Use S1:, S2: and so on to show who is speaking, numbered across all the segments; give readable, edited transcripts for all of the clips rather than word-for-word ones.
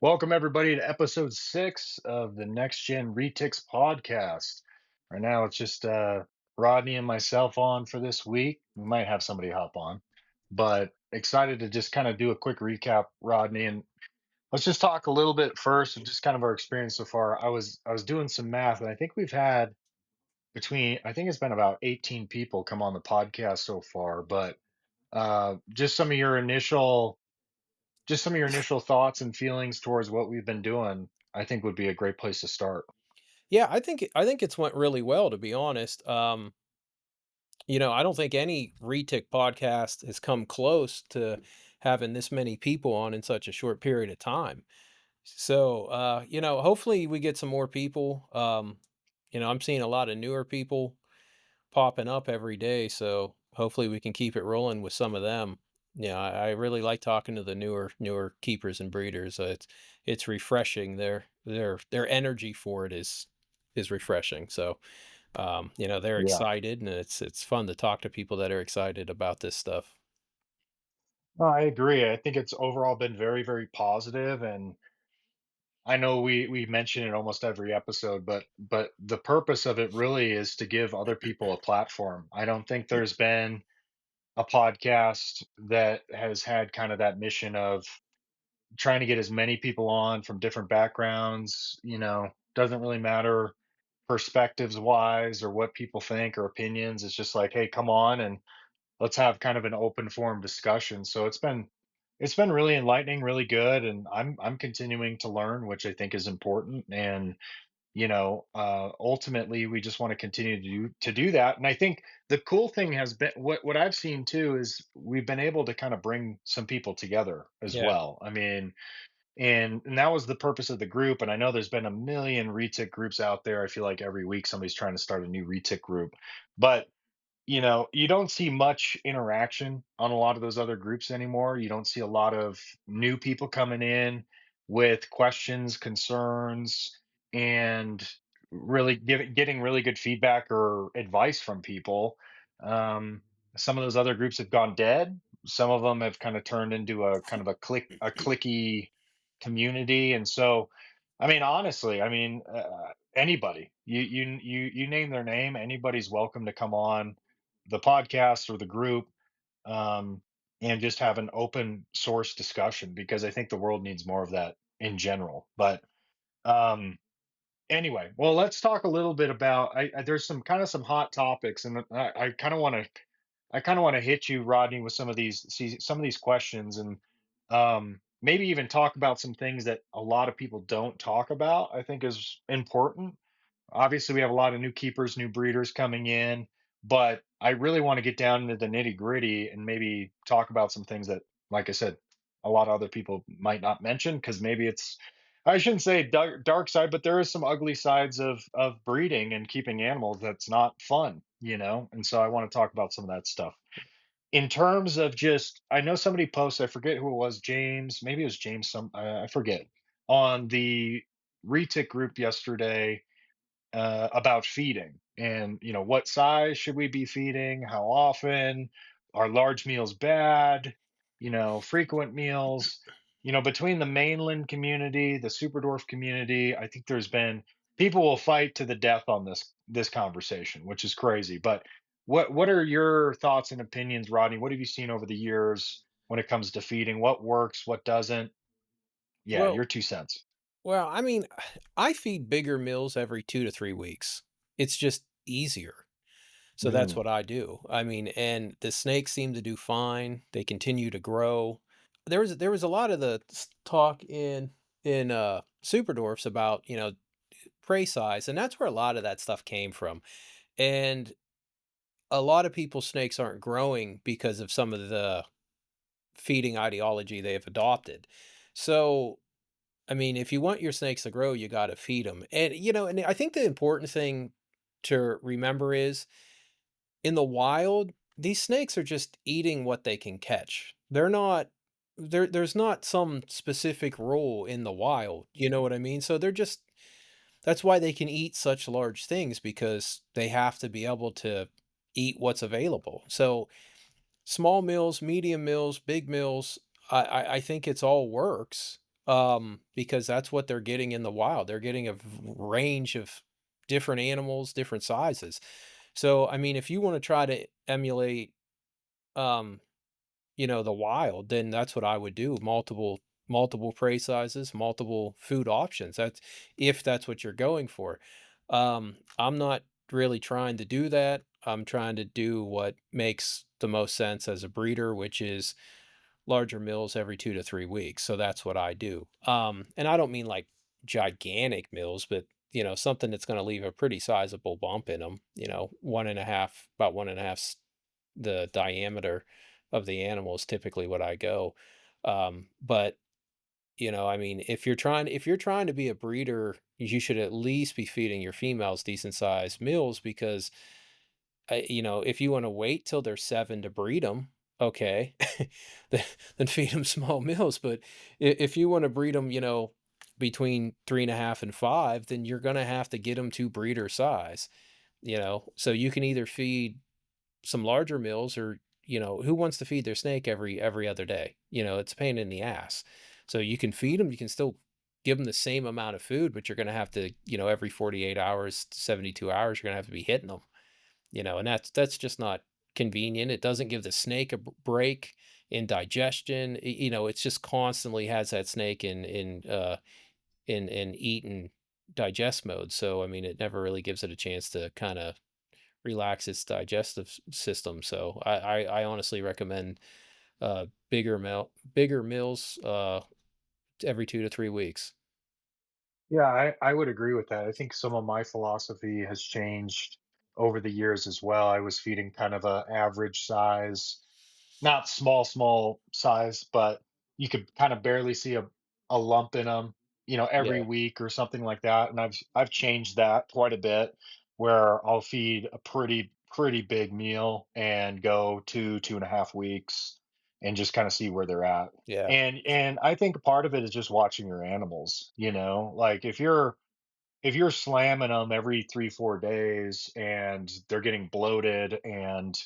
S1: Welcome everybody to episode 6 of the Next Gen Retics podcast. Right now it's just Rodney and myself on for this week. We might have somebody hop on, but excited to just kind of do a quick recap, Rodney, and let's just talk a little bit first of just kind of our experience so far. I was doing some math, and I think we've had I think it's been about 18 people come on the podcast so far, but just some of your initial thoughts and feelings towards what we've been doing, I think would be a great place to start.
S2: Yeah, I think it's went really well, to be honest. I don't think any retic podcast has come close to having this many people on in such a short period of time. So, hopefully we get some more people. I'm seeing a lot of newer people popping up every day, so hopefully we can keep it rolling with some of them. Yeah, I really like talking to the newer keepers and breeders. It's refreshing. Their energy for it is refreshing. So, they're
S1: Yeah.
S2: excited, and it's fun to talk to people that are excited about this stuff.
S1: No, I agree. I think it's overall been very, very positive, and I know we mention it almost every episode, but the purpose of it really is to give other people a platform. I don't think there's been a podcast that has had kind of that mission of trying to get as many people on from different backgrounds, doesn't really matter perspectives wise or what people think or opinions. It's just like, hey, come on and let's have kind of an open forum discussion. So it's been really enlightening, really good, and I'm continuing to learn, which I think is important. And ultimately, we just want to continue to do that. And I think the cool thing has been what I've seen too is we've been able to kind of bring some people together as
S2: Yeah,
S1: well. I mean, and that was the purpose of the group. And I know there's been a million retic groups out there. I feel like every week somebody's trying to start a new retic group, but you don't see much interaction on a lot of those other groups anymore. You don't see a lot of new people coming in with questions, concerns, and really getting really good feedback or advice from people. Um, some of those other groups have gone dead. Some of them have kind of turned into a kind of a clicky community. And so, I mean, honestly, anybody you name their name, anybody's welcome to come on the podcast or the group, um, and just have an open source discussion because I think the world needs more of that in general. But um, anyway, well, let's talk a little bit about. There's some hot topics, and I kind of want to hit you, Rodney, with some of these questions, and maybe even talk about some things that a lot of people don't talk about. I think is important. Obviously, we have a lot of new keepers, new breeders coming in, but I really want to get down into the nitty gritty and maybe talk about some things that, like I said, a lot of other people might not mention because maybe I shouldn't say dark side, but there is some ugly sides of breeding and keeping animals that's not fun. And so I want to talk about some of that stuff. In terms of just, I know somebody posted, I forget who it was, James, maybe it was James, I forget, on the retic group yesterday about feeding and what size should we be feeding, how often, are large meals bad, frequent meals. Between the mainland community, the super dwarf community, I think there's been people will fight to the death on this conversation, which is crazy. But what are your thoughts and opinions, Rodney? What have you seen over the years when it comes to feeding? What works, what doesn't? Yeah,
S2: well,
S1: your 2 cents.
S2: I mean, I feed bigger meals every 2 to 3 weeks. It's just easier. So that's
S1: Mm,
S2: what I do. I mean, and the snakes seem to do fine. They continue to grow. There was a lot of the talk in super dwarfs about, prey size, and that's where a lot of that stuff came from. And a lot of people's snakes aren't growing because of some of the feeding ideology they have adopted. So, I mean, if you want your snakes to grow, you got to feed them. And I think the important thing to remember is in the wild, these snakes are just eating what they can catch. They're not there's not some specific role in the wild, you know what I mean? So they're just that's why they can eat such large things because they have to be able to eat what's available. So small meals, medium meals, big meals, I think it's all works. because that's what they're getting in the wild. They're getting a range of different animals, different sizes. So, I mean, if you want to try to emulate, um, the wild, then that's what I would do. Multiple prey sizes, multiple food options. That's if that's what you're going for. I'm not really trying to do that. I'm trying to do what makes the most sense as a breeder, which is larger mills every 2 to 3 weeks, so that's what I do. And I don't mean, like, gigantic mills, but, something that's gonna leave a pretty sizable bump in them. 1.5 about 1.5 the diameter of the animal is typically what I go. But, I mean, if you're trying to be a breeder, you should at least be feeding your females decent sized mills because if you wanna wait till they're 7 to breed them, okay, then feed them small meals, but if you wanna breed them, between 3.5 and 5, then you're gonna have to get them to breeder size, So you can either feed some larger meals or, who wants to feed their snake every other day? It's a pain in the ass. So you can feed them. You can still give them the same amount of food, but you're gonna have to, every 48 hours, 72 hours, you're gonna have to be hitting them. And that's just not convenient. It doesn't give the snake a break in digestion. It's just constantly has that snake in eat and digest mode. So I mean, it never really gives it a chance to kind of relax its digestive system. So I honestly recommend bigger meals every 2 to 3 weeks.
S1: Yeah, I would agree with that. I think some of my philosophy has changed over the years as well. I was feeding kind of a average size, not small size, but you could kind of barely see a lump in them, every
S2: Yeah,
S1: week or something like that. And I've changed that quite a bit, where I'll feed a pretty big meal and go 2.5 weeks and just kind of see where they're at.
S2: yeah.
S1: And I think part of it is just watching your animals, like if you're slamming them every 3 4 days and they're getting bloated and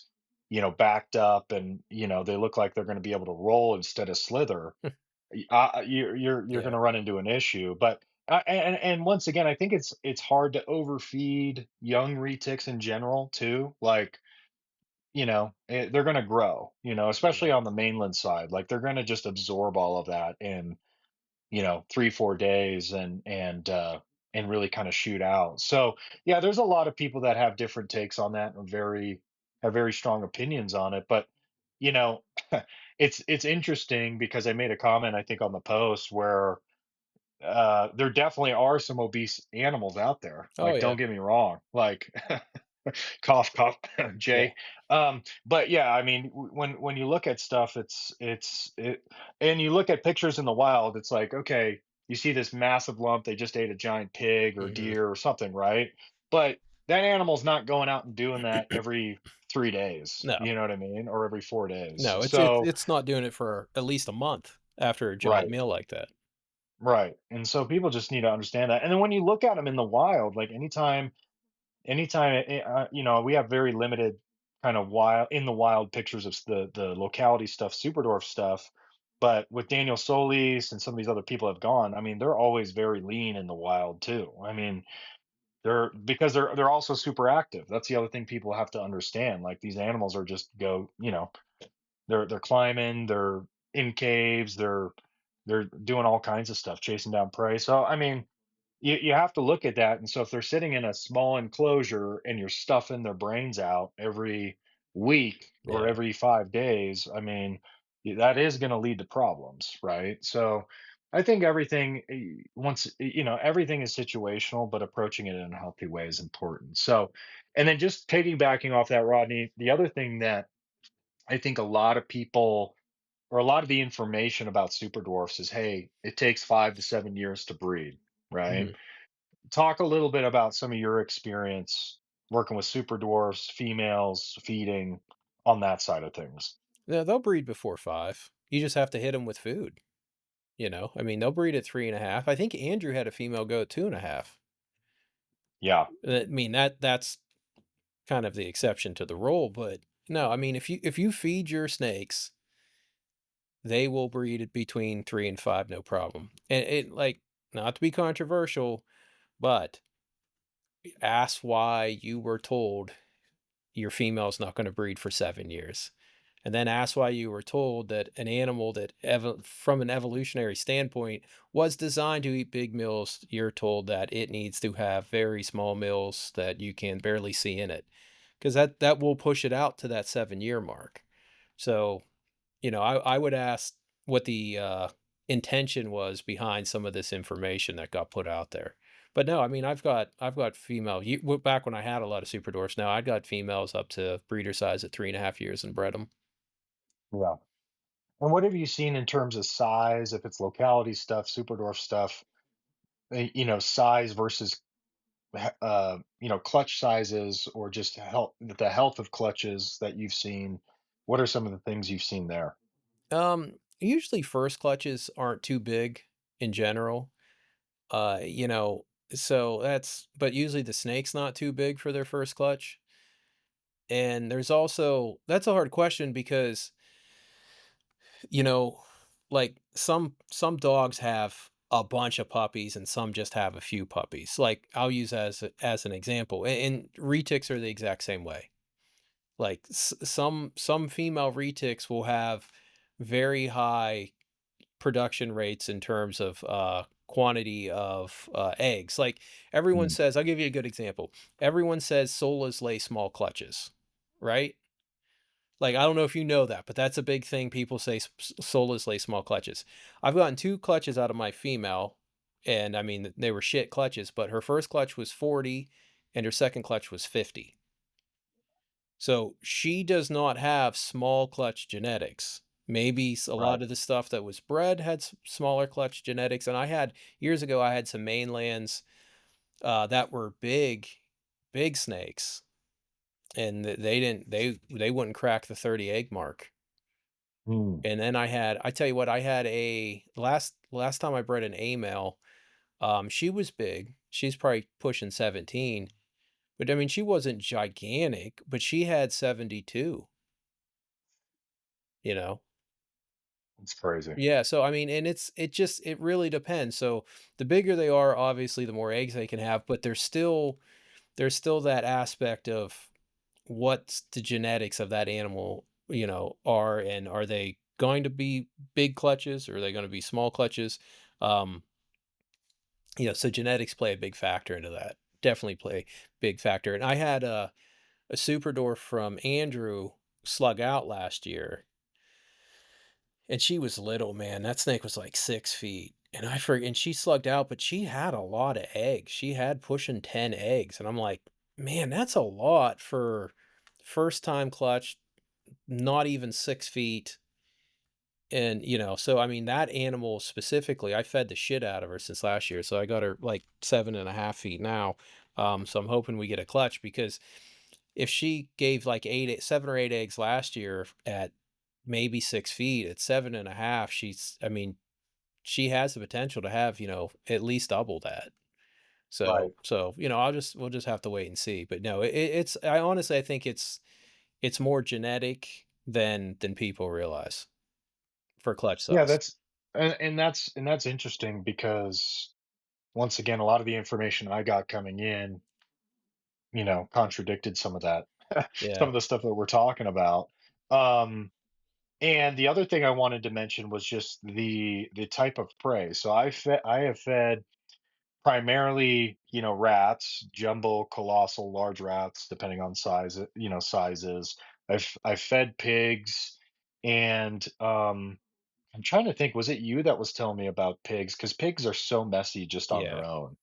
S1: backed up and they look like they're going to be able to roll instead of slither, you're going
S2: Yeah.
S1: to run into an issue. But and once again, I think it's hard to overfeed young retics in general too. Like, they're going to grow, especially
S2: Yeah.
S1: on the mainland side. Like, they're going to just absorb all of that in 3 4 days and really kind of shoot out. So yeah, there's a lot of people that have different takes on that and have very strong opinions on it. But you know it's interesting because I made a comment, I think, on the post where there definitely are some obese animals out there.
S2: Oh
S1: Like,
S2: yeah.
S1: don't get me wrong. Like, cough, cough,
S2: Yeah.
S1: Jay. But yeah, I mean, when you look at stuff, and you look at pictures in the wild, it's like, okay, you see this massive lump, they just ate a giant pig or
S2: Hmm.
S1: deer or something, right? But that animal's not going out and doing that every 3 days.
S2: No.
S1: You know what I mean? Or every 4 days.
S2: No, it's
S1: So
S2: it's not doing it for at least a month after a giant
S1: right.
S2: meal like that.
S1: Right. And so people just need to understand that. And then when you look at them in the wild, like anytime we have very limited kind of wild in the wild pictures of the locality stuff, Superdorf stuff. But with Daniel Solis and some of these other people have gone, I mean, they're always very lean in the wild too. I mean, they're also super active. That's the other thing people have to understand. Like, these animals are just they're climbing, they're in caves, they're doing all kinds of stuff, chasing down prey. So I mean, you have to look at that. And so if they're sitting in a small enclosure and you're stuffing their brains out every week or
S2: Yeah.
S1: every 5 days, I mean, that is going to lead to problems, right? So I think everything is situational, but approaching it in a healthy way is important. So, and then just piggybacking off that, Rodney, the other thing that I think a lot of people, or a lot of the information about super dwarfs, is, hey, it takes 5 to 7 years to breed, right?
S2: Mhm.
S1: Talk a little bit about some of your experience working with super dwarfs, females, feeding, on that side of things.
S2: Yeah, they'll breed before 5. You just have to hit them with food, I mean, they'll breed at 3.5. I think Andrew had a female go at 2.5.
S1: Yeah.
S2: I mean, that's kind of the exception to the rule, but no, I mean, if you feed your snakes they will breed it between 3 and 5, no problem. And it like, not to be controversial, but ask why you were told your female's not gonna breed for 7 years. And then ask why you were told that an animal that from an evolutionary standpoint was designed to eat big meals, you're told that it needs to have very small meals that you can barely see in it. Because that will push it out to that 7-year mark. So, I would ask what the, intention was behind some of this information that got put out there. But no, I mean, I've got female back when I had a lot of super dwarfs. Now I got females up to breeder size at 3.5 years and bred them.
S1: Yeah. And what have you seen in terms of size, if it's locality stuff, Superdorf stuff, size versus clutch sizes, or just the health of clutches that you've seen? What are some of the things you've seen there?
S2: Usually first clutches aren't too big in general. Uh, you know, so but usually the snake's not too big for their first clutch. And there's also that's a hard question because, you know, like some dogs have a bunch of puppies and some just have a few puppies. Like I'll use as an example, and retics are the exact same way. Like some female retics will have very high production rates in terms of quantity of eggs. Like everyone
S1: Mm,
S2: says, I'll give you a good example. Everyone says solas lay small clutches, right? Like I don't know if you know that, but that's a big thing. People say solas lay small clutches. I've gotten two clutches out of my female, and I mean they were shit clutches, but her first clutch was 40, and her second clutch was 50. So she does not have small clutch genetics. Maybe a
S1: right.
S2: lot of the stuff that was bred had smaller clutch genetics. And I had years ago, I had some mainlands that were big, big snakes, and they didn't they wouldn't crack the 30 egg mark.
S1: Mm,
S2: And then I tell you what, I had a last time I bred an A male. She was big. She's probably pushing 17, but I mean she wasn't gigantic, but she had 72. You know.
S1: it's crazy.
S2: Yeah, so I mean, and it really depends. So the bigger they are, obviously the more eggs they can have, but there's still that aspect of what's the genetics of that animal, are, and are they going to be big clutches or are they going to be small clutches? Um, so genetics play a big factor into that. Definitely play big factor. And I had a super dwarf from Andrew slug out last year. And she was little, man. That snake was like 6 feet. And she slugged out, but she had a lot of eggs. She had pushing 10 eggs. And I'm like, man, that's a lot for first time clutch, not even 6 feet. And, so I mean, that animal specifically, I fed the shit out of her since last year. So I got her like 7.5 feet now. So I'm hoping we get a clutch because if she gave like 7 or 8 eggs last year at maybe 6 feet, at 7.5, I mean, she has the potential to have, at least double that.
S1: Right.
S2: So, we'll just have to wait and see. But no, I honestly, I think it's more genetic than people realize for clutch
S1: Yeah,
S2: size.
S1: that's interesting because once again, a lot of the information I got coming in, contradicted some of that, some
S2: Yeah.
S1: of the stuff that we're talking about. Um, and the other thing I wanted to mention was just the type of prey. So I have fed primarily, rats, jumbo, colossal, large rats, depending on sizes. I've fed pigs, and I'm trying to think, was it you that was telling me about pigs? Because pigs are so messy just on
S2: Yeah.
S1: their own.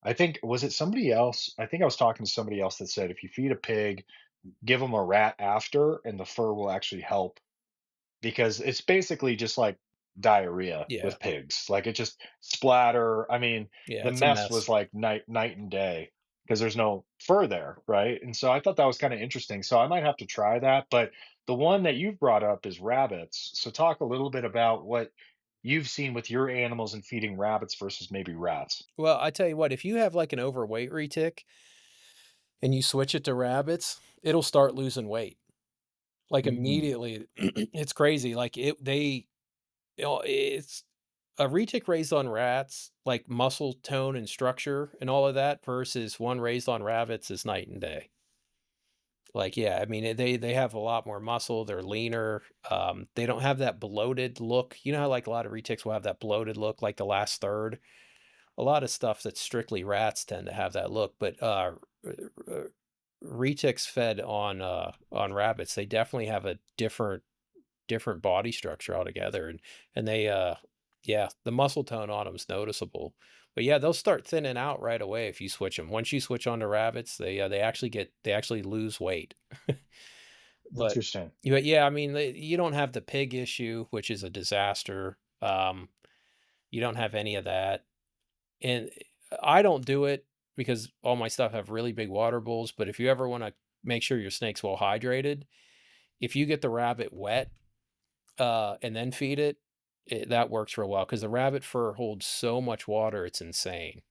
S1: I think, was it somebody else? I think I was talking to somebody else that said if you feed a pig, give them a rat after, and the fur will actually help, because it's basically just like diarrhea
S2: Yeah.
S1: with pigs. Like it just splatter. I mean,
S2: Yeah.
S1: the
S2: It's a
S1: mess
S2: mess.
S1: was like night and day because there's no fur there, right? And so I thought that was kind of interesting. So I might have to try that. But the one that you've brought up is rabbits. So talk a little bit about what you've seen with your animals and feeding rabbits versus maybe rats.
S2: Well, I tell you what, if you have like an overweight retic and you switch it to rabbits, it'll start losing weight. Like
S1: Mm,
S2: immediately. It's crazy. Like It's a retic raised on rats, like muscle tone and structure and all of that, versus one raised on rabbits is night and day. Like, yeah, I mean, they have a lot more muscle, they're leaner, they don't have that bloated look. You know how, like, a lot of retics will have that bloated look, like the last third? A lot of stuff that's strictly rats tend to have that look, but, r r retics fed on rabbits, they definitely have a different body structure altogether, and they, yeah, the muscle tone on them is noticeable. But, yeah, they'll start thinning out right away if you switch them. Once you switch on to rabbits, they actually lose weight. But
S1: Interesting.
S2: yeah, I mean, you don't have the pig issue, which is a disaster. You don't have any of that, and I don't do it because all my stuff have really big water bowls, but if you ever wanna make sure your snake's well hydrated, if you get the rabbit wet, and then feed it, that works real well because the rabbit fur holds so much water, it's insane.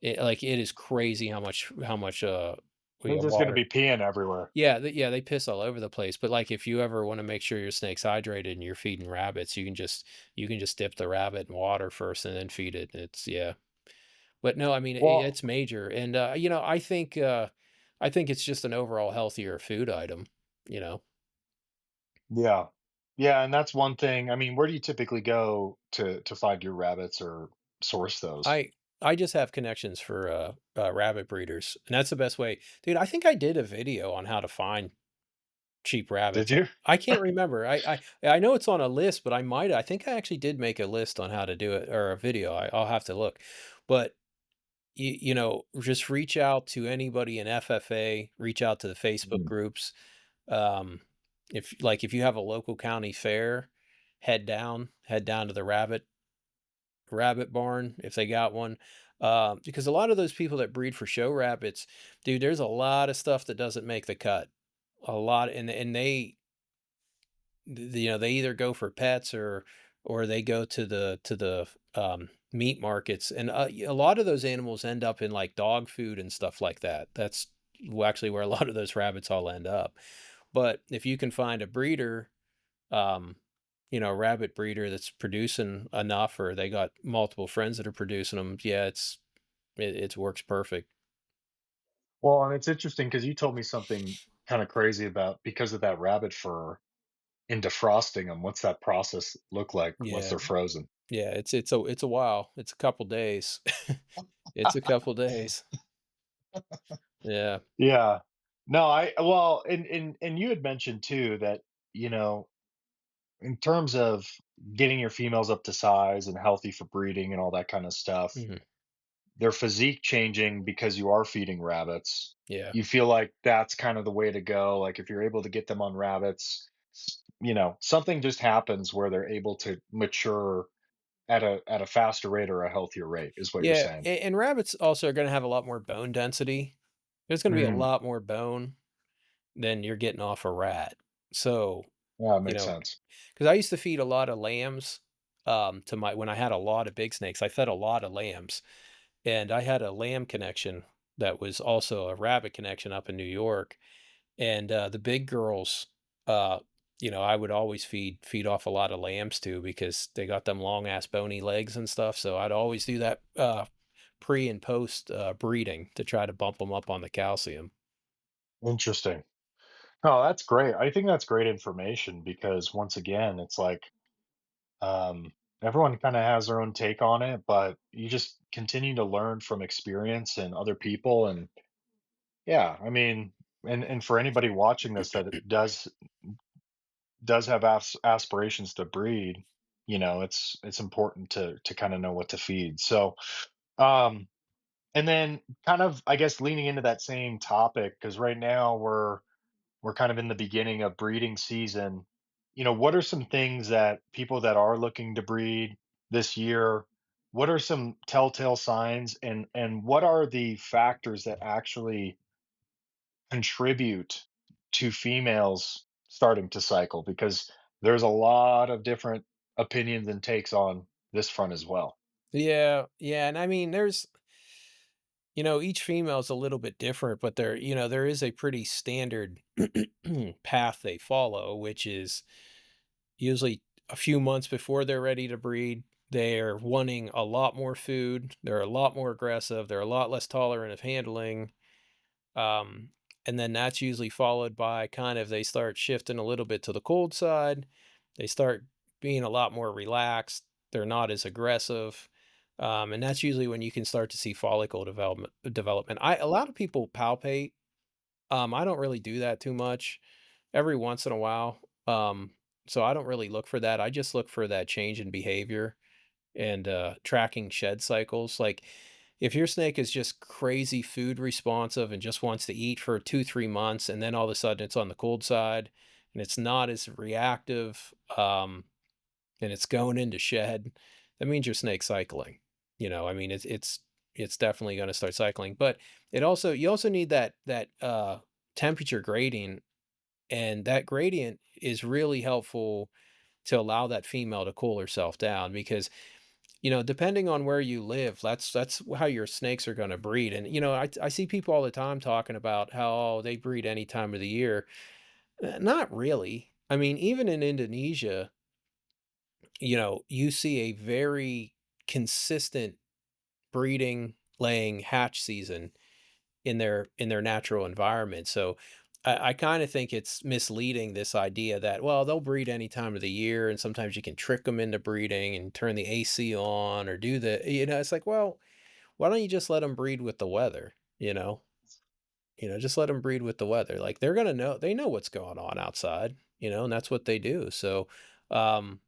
S2: It is crazy how much
S1: They're
S2: yeah,
S1: just going to
S2: water.
S1: be peeing everywhere.
S2: Yeah, they piss all over the place, but, like, if you ever wanna make sure your snake's hydrated and you're feeding rabbits, you can just dip the rabbit in water first and then feed it, it's yeah. But no, I mean,
S1: Well,
S2: it's major, and, I think it's just an overall healthier food item, you know?
S1: yeah. Yeah, and that's one thing. I mean, where do you typically go to find your rabbits or source those?
S2: I I just have connections for, rabbit breeders, and that's the best way. Dude, I think I did a video on how to find cheap
S1: Did
S2: rabbits.
S1: you?
S2: I can't remember. I know it's on a list, but I think I actually did make a list on how to do it or a video. I'll have to look. But just reach out to anybody in FFA, reach out to the Facebook
S1: Mm,
S2: groups. Um, if you have a local county fair, head down to the rabbit barn if they got one. Because a lot of those people that breed for show rabbits, dude, there's a lot of stuff that doesn't make the cut. A lot, and they either go for pets or they go to the meat markets, and a lot of those animals end up in like dog food and stuff like that. That's actually where a lot of those rabbits all end up. But if you can find a breeder, um, a rabbit breeder that's producing enough, or they got multiple friends that are producing them, yeah, it works perfect.
S1: well, and it's interesting because you told me something kind of crazy about because of that rabbit fur in defrosting them. What's that process look like once
S2: Yeah,
S1: they're frozen?
S2: yeah, it's a while. It's a couple days. It's a couple days. Yeah.
S1: Yeah. No, well, and you had mentioned too that, you know, in terms of getting your females up to size and healthy for breeding and all that kind of stuff,
S2: Mhm.
S1: their physique changing because you are feeding rabbits.
S2: Yeah.
S1: You feel like that's kind of the way to go. Like if you're able to get them on rabbits, something just happens where they're able to mature at a faster rate or a healthier rate, is what you're
S2: Yeah,
S1: saying.
S2: and rabbits also are gonna have a lot more bone density. There's gonna be a
S1: Mm,
S2: lot more bone than you're getting off a rat. So,
S1: yeah, it
S2: you
S1: makes
S2: know,
S1: sense.
S2: because I used to feed a lot of lambs, to my when I had a lot of big snakes, I fed a lot of lambs, and I had a lamb connection that was also a rabbit connection up in New York, and, the big girls, uh, I would always feed off a lot of lambs too because they got them long ass bony legs and stuff, so I'd always do that, pre and post, breeding to try to bump them up on the calcium.
S1: Interesting. Oh, that's great. I think that's great information because once again, it's like everyone kind of has their own take on it, but you just continue to learn from experience and other people. And yeah, I mean, and for anybody watching this that does have aspirations to breed, it's important to kind of know what to feed. So, um, and then kind of I guess leaning into that same topic because right now we're kind of in the beginning of breeding season. What are some things that people that are looking to breed this year, what are some telltale signs and what are the factors that actually contribute to females starting to cycle? Because there's a lot of different opinions and takes on this front as well.
S2: Yeah, yeah, and I mean, each female is a little bit different, but there is a pretty standard path they follow, which is usually a few months before they're ready to breed, they're wanting a lot more food, they're a lot more aggressive, they're a lot less tolerant of handling, um, and then that's usually followed by kind of they start shifting a little bit to the cold side. They start being a lot more relaxed. They're not as aggressive. And that's usually when you can start to see follicle development. A lot of people palpate. I don't really do that too much. Every once in a while. So I don't really look for that. I just look for that change in behavior and tracking shed cycles. Like if your snake is just crazy food responsive and just wants to eat for 2, 3 months, and then all of a sudden it's on the cold side and it's not as reactive, and it's going into shed, that means your snake's cycling. I mean, it's definitely going to start cycling. But you also need that temperature gradient, and that gradient is really helpful to allow that female to cool herself down because depending on where you live, that's how your snakes are going to breed. And I see people all the time talking about how they breed any time of the year. Not really. I mean, even in Indonesia, you see a very consistent breeding, laying, hatch season in their natural environment. So I kind of think it's misleading, this idea that, well, they'll breed any time of the year and sometimes you can trick them into breeding and turn the AC on or do it's like, well, why don't you just let them breed with the weather, just let them breed with the weather. Like they're going to know, they know what's going on outside, and that's what they do. So um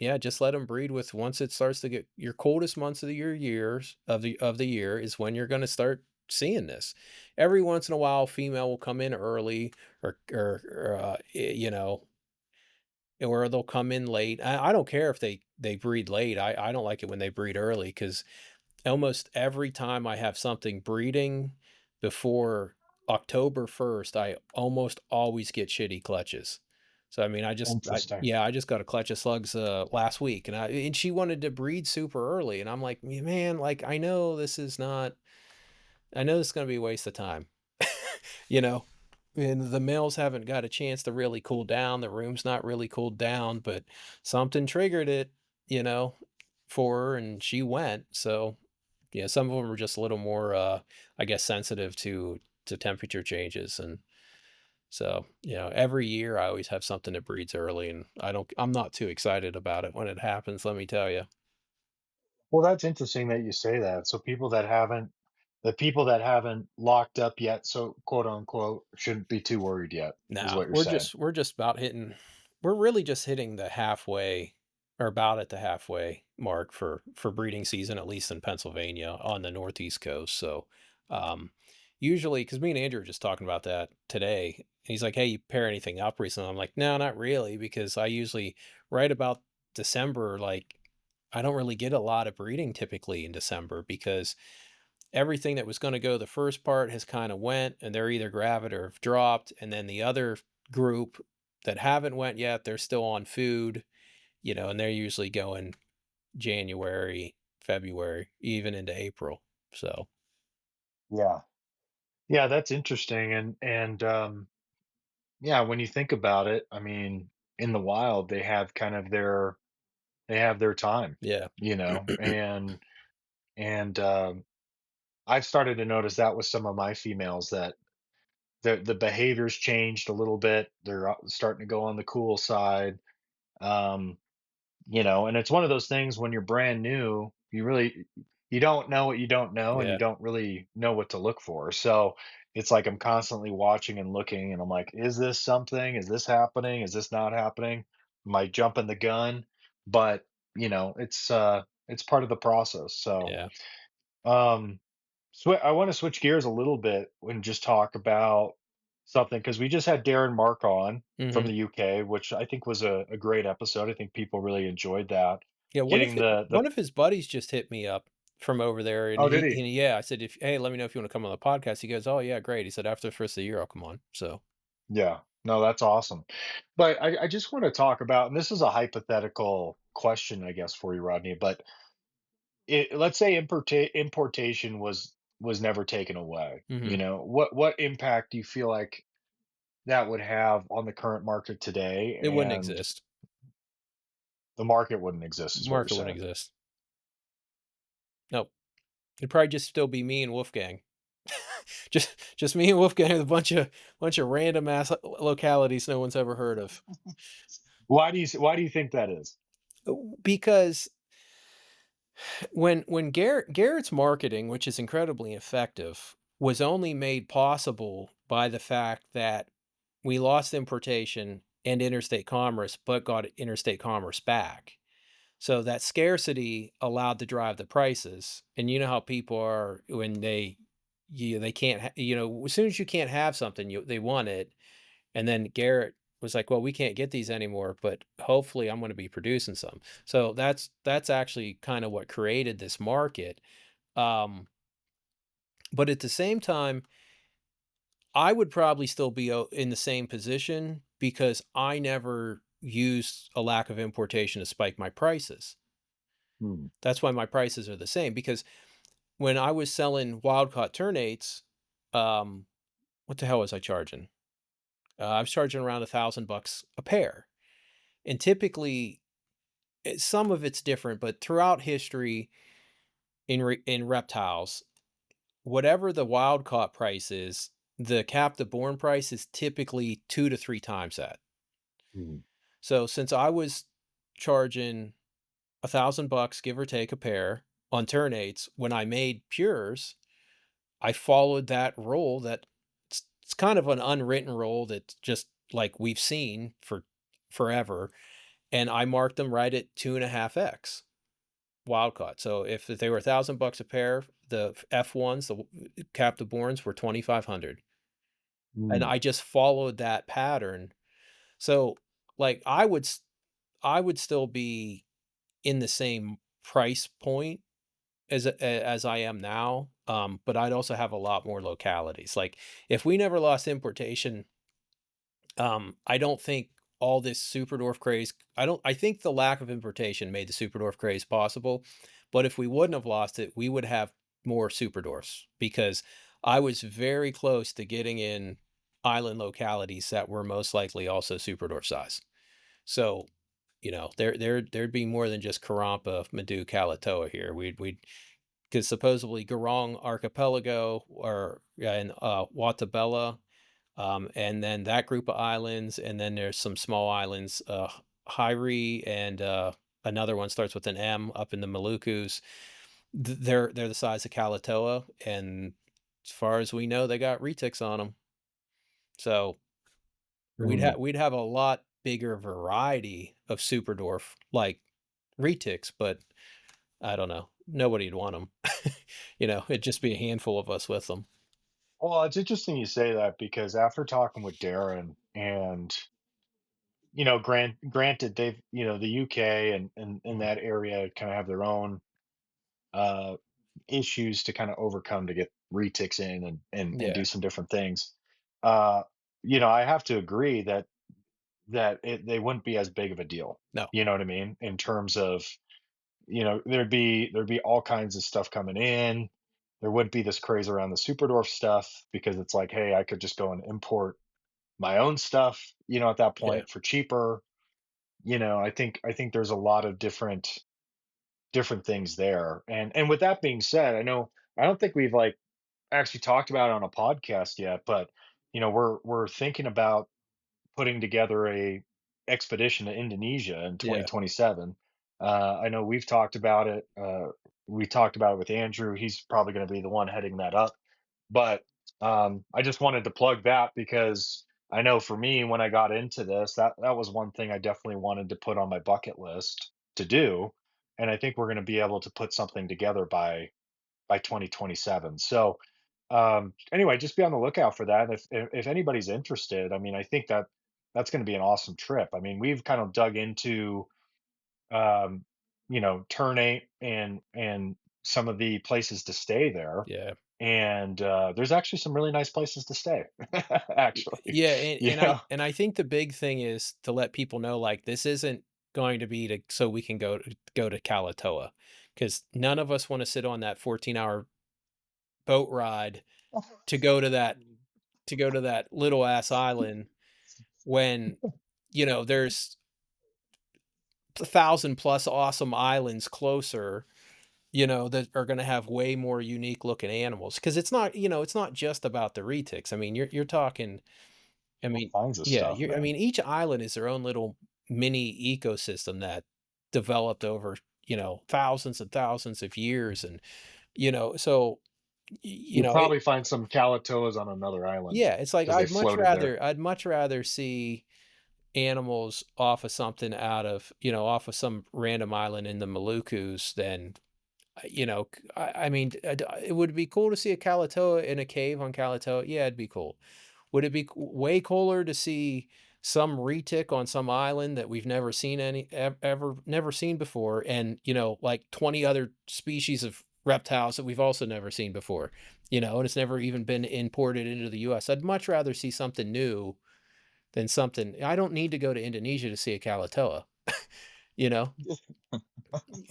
S2: yeah, just let them breed with, once it starts to get your coldest months of the year, is when you're gonna start seeing this. Every once in a while, female will come in early or they'll come in late. I don't care if they breed late. I don't like it when they breed early because almost every time I have something breeding before October 1st, I almost always get shitty clutches. So, I mean,
S1: Interesting.
S2: yeah, I just got a clutch of slugs, last week, and she wanted to breed super early, and I'm like, Man, like, I know this is gonna be a waste of time." You know? And the males haven't got a chance to really cool down, the room's not really cooled down, but something triggered it, you know, for her, and she went, so yeah, some of them are just a little more, I guess, sensitive to temperature changes, and so, every year I always have something that breeds early, and I'm not too excited about it when it happens, let me tell you.
S1: Well, that's interesting that you say that. So the people that haven't locked up yet, so quote unquote, shouldn't be too worried yet, is
S2: No,
S1: what you're saying.
S2: we're just about hitting we're really just hitting the halfway, or about at the halfway mark for breeding season, at least in Pennsylvania on the Northeast coast. So, um, usually, because me and Andrew were just talking about that today, and he's like, "Hey, you pair anything up recently?" I'm like, "No, not really," because I usually right about December, like, I don't really get a lot of breeding typically in December because everything that was gonna go the first part has kinda went, and they're either gravid or have dropped, and then the other group that haven't went yet, they're still on food, and they're usually going January, February, even into April, so
S1: Yeah. Yeah, that's interesting. And yeah, when you think about it, I mean, in the wild, they have their time,
S2: yeah.
S1: and I've started to notice that with some of my females that the behaviors changed a little bit. They're starting to go on the cool side. Um, and it's one of those things when you're brand new, you don't know what you don't know, and you
S2: Yeah,
S1: don't really know what to look for. So it's like I'm constantly watching and looking, and I'm like, is this something? Is this happening? Is this not happening? Am I jumping the gun? But it's part of the process. So
S2: yeah.
S1: um, I want to switch gears a little bit and just talk about something because we just had Darren Mark on from
S2: Mhm.
S1: the UK, which I think was a great episode. I think people really enjoyed that.
S2: Yeah,
S1: Getting the
S2: one of his buddies just hit me up from over there, and
S1: Oh, did he?
S2: yeah, I said, "If Hey, let me know if you wanna come on the podcast." He goes, "Oh, yeah, great." He said, "After the first of the year, I'll come on." So
S1: Yeah. No, that's awesome. But I just want to talk about, and this is a hypothetical question, I guess, for you, Rodney. But let's say importation was never taken away.
S2: mhm.
S1: What impact do you feel like that would have on the current market today?
S2: It wouldn't
S1: And
S2: exist.
S1: The market wouldn't exist, is what you're
S2: Market wouldn't
S1: saying.
S2: exist. Nope. It'd probably just still be me and Wolfgang. Just me and Wolfgang with a bunch of random ass localities no one's ever heard of.
S1: Why do you think that is?
S2: Because when Garrett's marketing, which is incredibly effective, was only made possible by the fact that we lost importation and interstate commerce, but got interstate commerce back. So that scarcity allowed to drive the prices, and you know how people are when they can't as soon as you can't have something, they want it, and then Garrett was like, "Well, we can't get these anymore, but hopefully I'm gonna be producing some." So that's actually kinda what created this market, um, but at the same time, I would probably still be in the same position because I never used a lack of importation to spike my prices.
S1: Hmm.
S2: That's why my prices are the same because when I was selling wild caught ternates, um, what the hell was I charging? I was charging around $1,000 a pair, and typically some of it's different, but throughout history in reptiles, whatever the wild caught price is, the captive born price is typically 2 to 3 times that.
S1: Hmm.
S2: So since I was charging $1,000, give or take a pair on ternates, when I made pures, I followed that rule that it's kind of an unwritten rule that just like we've seen for forever. And I marked them right at 2.5x wild caught. So if they were $1,000 a pair, the F1s, the captive borns were 2,500. And
S1: Hmm.
S2: I just followed that pattern. So like I would still be in the same price point as I am now, but I'd also have a lot more localities. Like, if we never lost importation, I don't think all this Superdwarf craze I think the lack of importation made the Superdwarf craze possible, but if we wouldn't have lost it, we would have more Superdwarfs because I was very close to getting in island localities that were most likely also Superdwarf size. So, there'd be more than just Karampa, Madu, Kalatoa here. We'd because supposedly Garong Archipelago or yeah, and Watabella, and then that group of islands, and then there's some small islands, Hyrie and another one starts with an M up in the Malukus. They're the size of Kalatoa, and as far as we know, they got retics on them. So
S1: Hmm.
S2: we'd have a lot bigger variety of super dwarf like retics, but I don't know. Nobody'd want them. It'd just be a handful of us with them.
S1: Well, it's interesting you say that because after talking with Darren and granted they've the UK and
S2: Mhm.
S1: that area kind of have their own uh issues to kind of overcome to get retics in and
S2: Yeah.
S1: do some different things. Uh, I have to agree that they wouldn't be as big of a deal.
S2: No.
S1: You know what I mean? In terms of, there'd be all kinds of stuff coming in. There wouldn't be this craze around the Superdorf stuff because it's like, hey, I could just go and import my own stuff, at that
S2: Yeah.
S1: point for cheaper. I think there's a lot of different things there. And with that being said, I don't think we've like actually talked about it on a podcast yet, but we're thinking about putting together a expedition to Indonesia in
S2: Yeah.
S1: 2027. I know we've talked about it. We talked about it with Andrew. He's probably going to be the one heading that up. But I just wanted to plug that because I know for me, when I got into this, that was one thing I definitely wanted to put on my bucket list to do. And I think we're going to be able to put something together by 2027. So anyway, just be on the lookout for that. If anybody's interested, I mean, I think that's going to be an awesome trip. I mean, we've kind of dug into um, Ternate and some of the places to stay there,
S2: Yeah.
S1: and there's actually some really nice places to stay. Actually,
S2: Yeah,
S1: you know.
S2: and I think the big thing is to let people know, like, this isn't going to be to so we can go to Kalatoa, because none of us wanna sit on that 14-hour boat ride to go to that little ass island when, there's 1,000 plus awesome islands closer, that are gonna have way more unique looking animals. Because it's not, it's not just about the retics. I mean, you're talking, I
S1: All
S2: mean,
S1: kinds of
S2: yeah,
S1: stuff,
S2: I
S1: man.
S2: mean, each island is their own little mini ecosystem that developed over, thousands and thousands of years, and, so,
S1: You'll
S2: it
S1: probably find some Kalatoas on another island
S2: yeah, it's like
S1: because they floated there.
S2: I'd much rather see animals off of something off of some random island in the Malukus than, I mean, it would be cool to see a Kalatoa in a cave on Kalatoa. Yeah, it'd be cool. Would it be way cooler to see some retic on some island that we've never seen ever never seen before, and like 20 other species of reptiles that we've also never seen before, and it's never even been imported into the U.S. I'd much rather see something new than something. I don't need to go to Indonesia to see a Kalatoa. You know,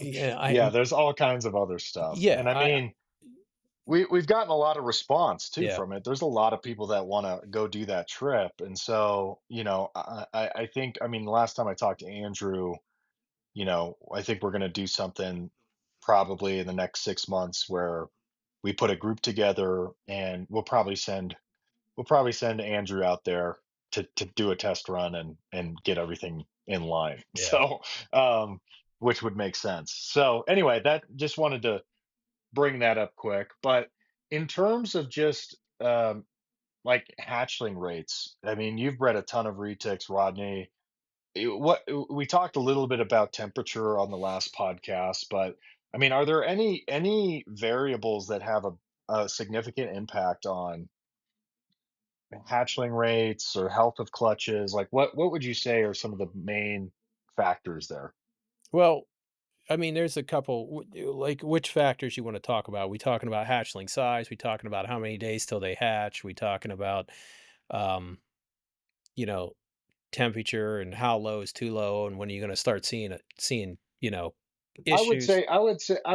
S2: yeah,
S1: Yeah, there's all kinds of other stuff.
S2: yeah,
S1: And I mean, we've gotten a lot of response too
S2: yeah,
S1: from it. There's a lot of people that want to go do that trip. And so, I think, I mean, the last time I talked to Andrew, I think we're going to do something probably in the next 6 months where we put a group together, and we'll probably send Andrew out there to do a test run and get everything in line.
S2: yeah.
S1: So, which would make sense. So anyway, that just wanted to bring that up quick. But in terms of just like hatchling rates, I mean, you've bred a ton of retics, Rodney. What we talked a little bit about temperature on the last podcast, but I mean, are there any variables that have a significant impact on hatchling rates or health of clutches? Like, what would you say are some of the main factors there?
S2: Well, I mean, there's a couple, like, which factors you want to talk about? We talking about hatchling size? We talking about how many days till they hatch? We talking about, um, you know, temperature and how low is too low, and when are you going to start seeing,
S1: I would
S2: issues?
S1: say, I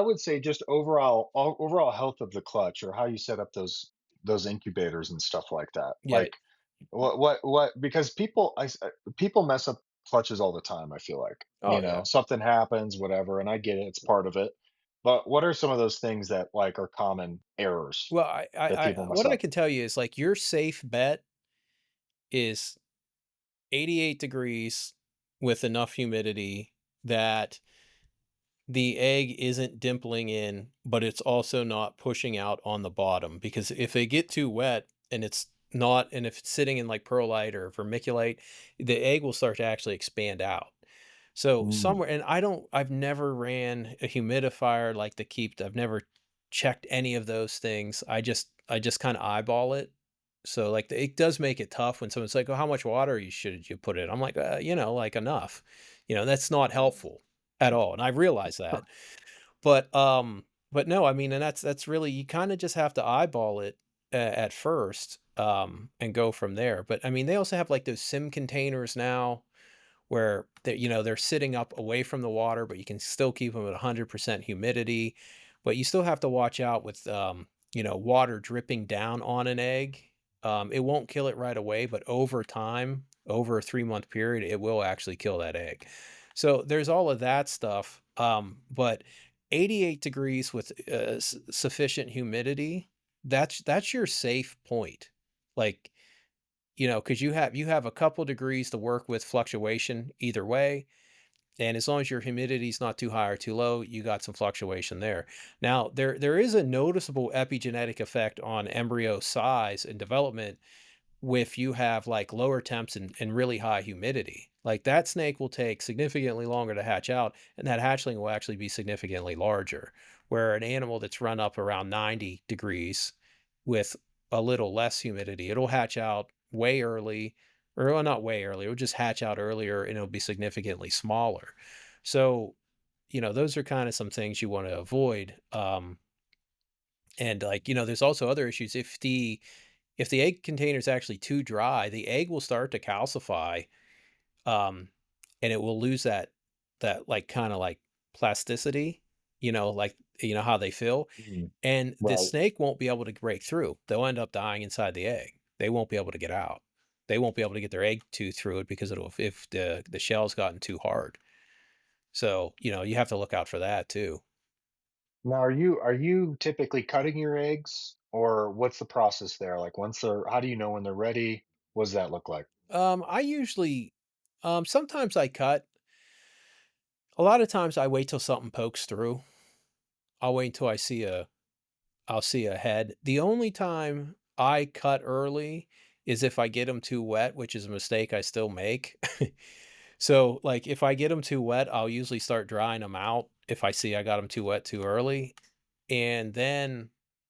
S1: would say just overall health of the clutch, or how you set up those incubators and stuff like that.
S2: Yeah.
S1: Like, what? Because people mess up clutches all the time. I feel like,
S2: Oh yeah.
S1: something happens, whatever, and I get it, it's part of it. But what are some of those things that like are common errors
S2: Well,
S1: that people mess
S2: what I
S1: up?
S2: can tell you is like your safe bet is 88 degrees with enough humidity that the egg isn't dimpling in, but it's also not pushing out on the bottom, because if they get too wet and it's not, and if it's sitting in like perlite or vermiculite, the egg will start to actually expand out. So
S1: Mm.
S2: somewhere, and I've never ran a humidifier like the Keep. I've never checked any of those things. I just kind of eyeball it. So like it does make it tough when someone's like, "Oh, how much water should you put in?" I'm like, like enough." That's not helpful at all, and I realize that. But no, I mean, and that's really, you kind of just have to eyeball it at first, and go from there. But I mean, they also have like those sim containers now where they're sitting up away from the water, but you can still keep them at 100% humidity. But you still have to watch out with water dripping down on an egg. It won't kill it right away, but over time, over a 3 month period, it will actually kill that egg. So there's all of that stuff. But 88 degrees with sufficient humidity, that's your safe point. Like, because you have a couple degrees to work with fluctuation either way, and as long as your humidity is not too high or too low, you got some fluctuation there. Now, there is a noticeable epigenetic effect on embryo size and development if you have like lower temps and really high humidity. Like that snake will take significantly longer to hatch out, and that hatchling will actually be significantly larger. Where an animal that's run up around 90 degrees with a little less humidity, it'll hatch out way early, or well, not way early, it'll just hatch out earlier and it'll be significantly smaller. So, those are kind of some things you want to avoid. And like, there's also other issues. If the egg container is actually too dry, the egg will start to calcify, um, and it will lose that like kind of like plasticity, like how they feel,
S1: Mm.
S2: and the
S1: Right.
S2: snake won't be able to break through. They'll end up dying inside the egg. They won't be able to get out. They won't be able to get their egg tooth through it because it'll if the shell's gotten too hard. So, you have to look out for that too.
S1: Now, are you typically cutting your eggs, or what's the process there? Like once they're, how do you know when they're ready? What does that look like?
S2: I usually, sometimes I cut. A lot of times I wait till something pokes through. I'll wait until I'll see a head. The only time I cut early is if I get them too wet, which is a mistake I still make. So, like, if I get them too wet, I'll usually start drying them out if I see I got them too wet too early. And then,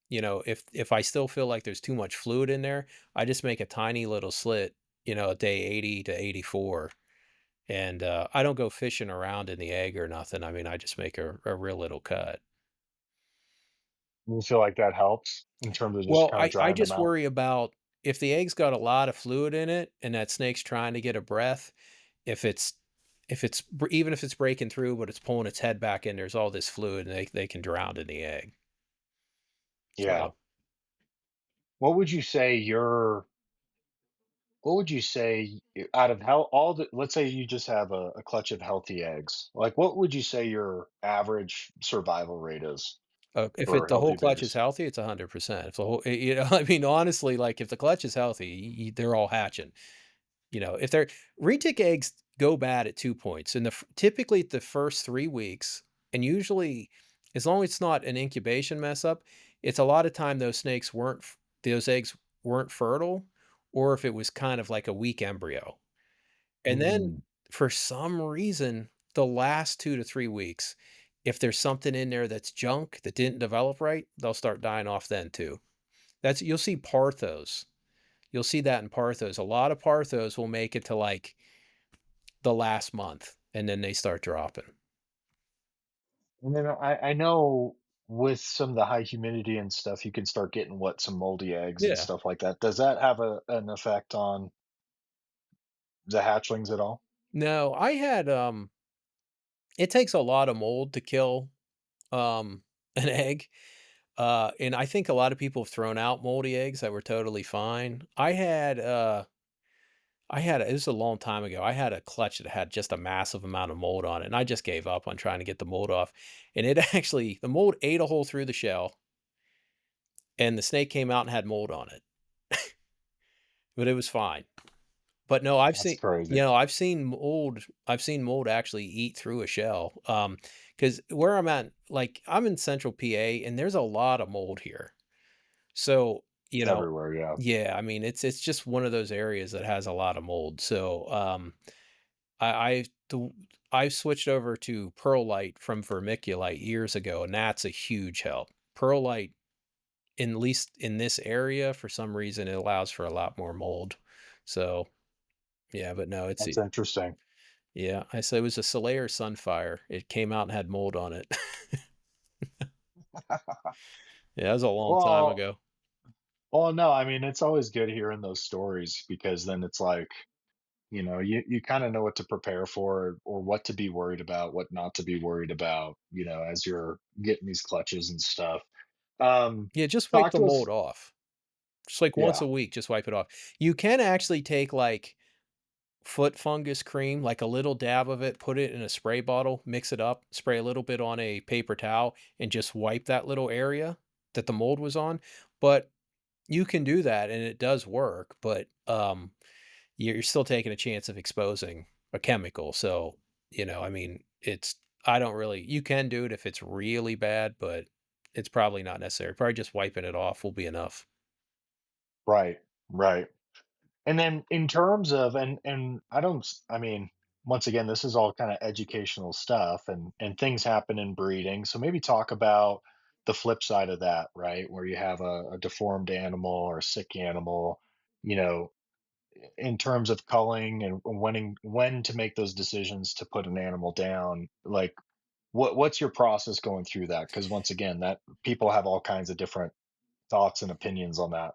S2: if I still feel like there's too much fluid in there, I just make a tiny little slit, at day 80 to 84. And I don't go fishing around in the egg or nothing. I mean, I just make a real little cut.
S1: You feel like that helps in terms of just
S2: Well,
S1: kind of
S2: I
S1: drying them
S2: just
S1: out?
S2: worry about if the egg's got a lot of fluid in it and that snake's trying to get a breath, if it's even if it's breaking through, but it's pulling its head back in, there's all this fluid and they can drown in the egg.
S1: Yeah.
S2: So,
S1: What would you say your what would you say out of how all the, let's say you just have a clutch of healthy eggs. Like what would you say your average survival rate is
S2: if
S1: for
S2: the whole
S1: healthy
S2: clutch is
S1: babies?
S2: healthy, it's 100%. If the whole, I mean, honestly, like if the clutch is healthy, they're all hatching. If they're retic eggs go bad at 2 points, and typically the first 3 weeks, and usually as long as it's not an incubation mess up, it's a lot of time those eggs weren't fertile, or if it was kind of like a weak embryo. And then
S1: Mm.
S2: for some reason, the last 2 to 3 weeks, if there's something in there that's junk that didn't develop right, they'll start dying off then too. That's You'll see parthos. You'll see that in parthos. A lot of parthos will make it to like the last month, and then they start dropping.
S1: And then I know with some of the high humidity and stuff, you can start getting what some moldy eggs and
S2: Yeah.
S1: stuff like that. Does that have an effect on the hatchlings at all?
S2: No, I had, it takes a lot of mold to kill, an egg, and I think a lot of people have thrown out moldy eggs that were totally fine. It was a long time ago. I had a clutch that had just a massive amount of mold on it, and I just gave up on trying to get the mold off, and it actually the mold ate a hole through the shell, and the snake came out and had mold on it, but it was fine. But no,
S1: That's crazy.
S2: I've seen mold actually eat through a shell, because where I'm at, like, I'm in Central PA, and there's a lot of mold here. So,
S1: It's everywhere, yeah.
S2: yeah, I mean, it's just one of those areas that has a lot of mold. So, I I the I switched over to perlite from vermiculite years ago, and that's a huge help. Perlite, in least in this area, for some reason, it allows for a lot more mold. So, yeah, but no,
S1: That's interesting.
S2: yeah, I said it was a Solaire Sunfire. It came out and had mold on it. Yeah, that was a long time
S1: Well,
S2: ago.
S1: no, I mean, it's always good hearing those stories because then it's like, you kind of know what to prepare for or what to be worried about, what not to be worried about, as you're getting these clutches and stuff.
S2: Yeah, just wipe
S1: Talk
S2: the
S1: to
S2: mold
S1: us.
S2: off. Just like once
S1: Yeah,
S2: a week, just wipe it off. You can actually take like foot fungus cream, like a little dab of it, put it in a spray bottle, mix it up, spray a little bit on a paper towel, and just wipe that little area that the mold was on. But you can do that and it does work, but you're still taking a chance of exposing a chemical. So, I mean, I don't really, you can do it if it's really bad, but it's probably not necessary. Probably just wiping it off will be enough.
S1: right, right. And then in terms of, and I don't I mean, once again, this is all kind of educational stuff, and things happen in breeding. So maybe talk about the flip side of that, right? Where you have a deformed animal or a sick animal, you know, in terms of culling and when to make those decisions to put an animal down. Like what's your process going through that? Because once again, that people have all kinds of different thoughts and opinions on that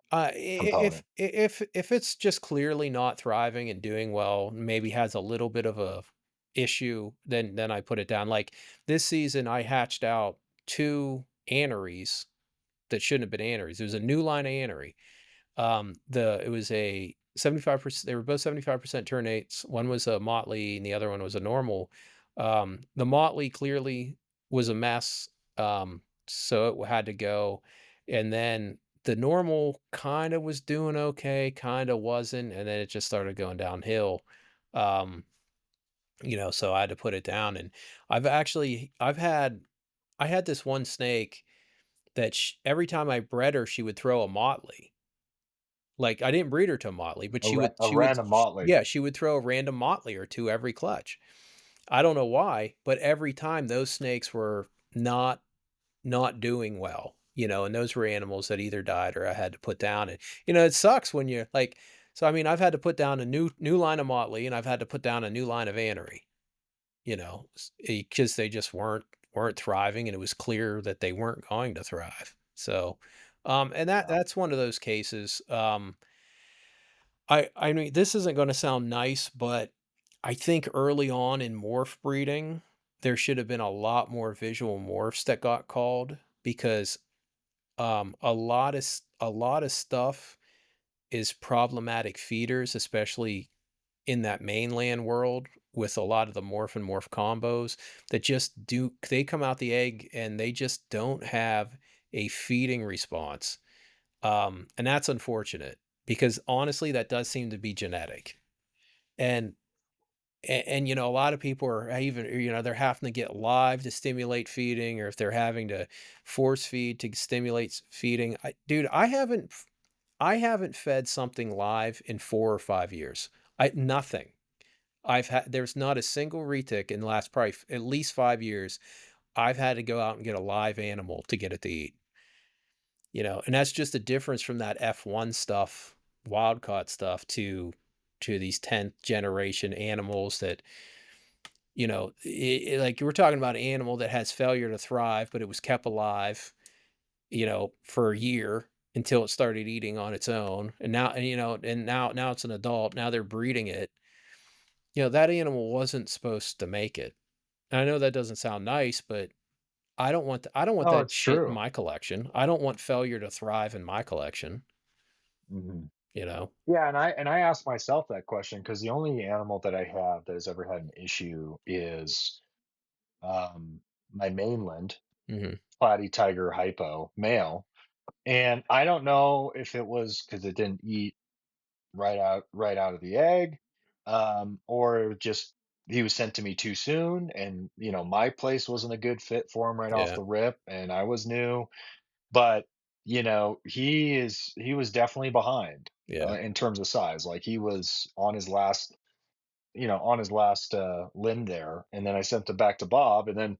S1: component.
S2: If it's just clearly not thriving and doing well, maybe has a little bit of a issue, then I put it down. Like this season, I hatched out 2 anneries that shouldn't have been anneries. It was a new line of annery. It was a 75%. They were both 75% ternates. One was a motley, and the other one was a normal. The motley clearly was a mess, so it had to go, and then the normal kinda was doing okay, kinda wasn't, and then it just started going downhill. Um, so I had to put it down, and I had this one snake that every time I bred her, she would throw a motley. Like, I didn't breed her to a motley, but
S1: A random motley.
S2: yeah, she would throw a random motley or 2 every clutch. I don't know why, but every time those snakes were not not doing well, and those were animals that either died or I had to put down, and, it sucks when you're like, so, I mean, I've had to put down a new line of motley, and I've had to put down a new line of anery, because they just weren't thriving, and it was clear that they weren't going to thrive. So, and
S1: Yeah.
S2: that's one of those cases. I mean, this isn't gonna sound nice, but I think early on in morph breeding, there should have been a lot more visual morphs that got called because, a lot of stuff is problematic feeders, especially in that mainland world with a lot of the morph and morph combos that just do they come out the egg and they just don't have a feeding response. And that's unfortunate because honestly, that does seem to be genetic. And a lot of people are even, they're having to get live to stimulate feeding, or if they're having to force feed to stimulate feeding. Dude, I haven't fed something live in 4 or 5 years. Nothing. There's not a single retic in the last probably at least 5 years. I've had to go out and get a live animal to get it to eat. And that's just a difference from that F1 stuff, wild caught stuff to these 10th generation animals that, like you were talking about an animal that has failure to thrive, but it was kept alive, for a year until it started eating on its own. And now it's an adult. Now they're breeding it. That animal wasn't supposed to make it. And I know that doesn't sound nice, but I don't want
S1: No,
S2: that
S1: it's
S2: shit in
S1: true.
S2: my collection. I don't want failure to thrive in my collection,
S1: Mhm.
S2: you know?
S1: Yeah, and I asked myself that question because the only animal that I have that has ever had an issue is um, my mainland
S2: Mhm.
S1: platy tiger hypo male, and I don't know if it was because it didn't eat right out of the egg, or it was just he was sent to me too soon, and my place wasn't a good fit for him right off
S2: Yeah.
S1: the rip, and I was new. But he was definitely behind
S2: Yeah.
S1: in terms of size. Like he was on his last limb there, and then I sent him back to Bob, and then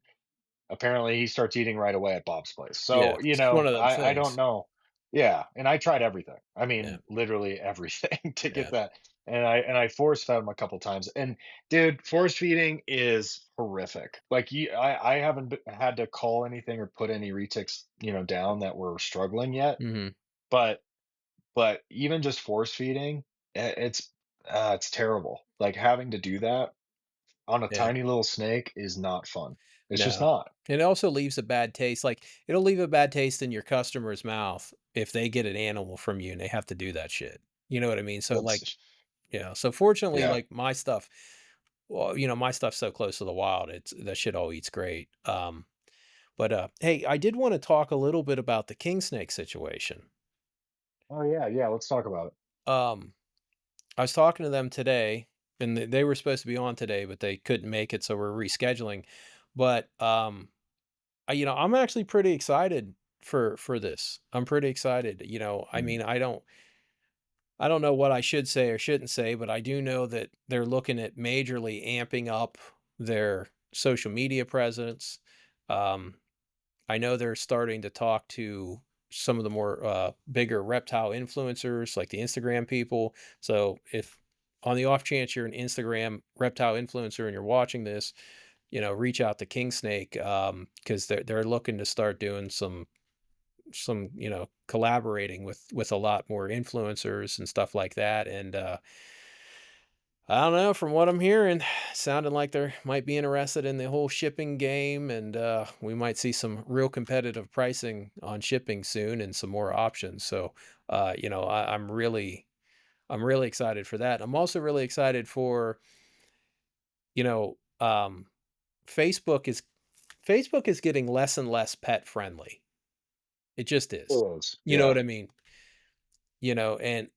S1: apparently he starts eating right away at Bob's place.
S2: Yeah.
S1: So
S2: It's one of them
S1: I don't
S2: things.
S1: know. Yeah, and I tried everything. I
S2: Yeah.
S1: mean, literally everything to get
S2: Yeah.
S1: that. And I force fed him a couple times. And dude, force feeding is horrific. Like I haven't had to call anything or put any retics down that were struggling yet.
S2: Mhm.
S1: But even just force feeding, it's terrible. Like having to do that on a
S2: Yeah.
S1: tiny little snake is not fun. It's just
S2: No.
S1: not.
S2: It also leaves a bad taste, like, it'll leave a bad taste in your customer's mouth if they get an animal from you and they have to do that shit. You know what I mean? So, like,
S1: That's
S2: so fortunately,
S1: yeah.
S2: like, my stuff, well, my stuff's so close to the wild, it's that shit all eats great. But, hey, I did wanna talk a little bit about the king snake situation.
S1: Oh yeah, yeah. Let's talk about it.
S2: Um, I was talking to them today, and they were supposed to be on today, but they couldn't make it, so we're rescheduling. But, I'm actually pretty excited for this. I'm pretty excited. I
S1: Mhm.
S2: mean, I don't know what I should say or shouldn't say, but I do know that they're looking at majorly amping up their social media presence. Um, I know they're starting to talk to some of the more bigger reptile influencers, like the Instagram people. So if on the off chance you're an Instagram reptile influencer and you're watching this, reach out to King Snake because they're looking to start doing some collaborating with a lot more influencers and stuff like that. And I don't know, from what I'm hearing, sounding like they might be interested in the whole shipping game, and we might see some real competitive pricing on shipping soon and some more options. So, I'm really excited for that. I'm also really excited for, you know, um, Facebook is Facebook is getting less and less pet friendly. It just is.
S1: It is.
S2: You know
S1: Yeah.
S2: what I mean? You know, and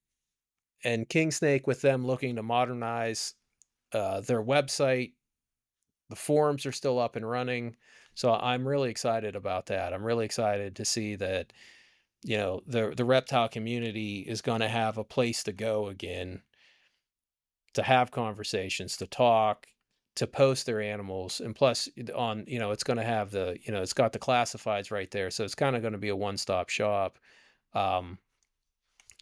S2: Kingsnake with them looking to modernize their website, the forums are still up and running. So I'm really excited about that. I'm really excited to see that, you know, the reptile community is going to have a place to go again, to have conversations, to talk, to post their animals, and plus on, you know, it's going to have the, you know, it's got the classifieds right there, so it's kind of going to be a one-stop shop, um,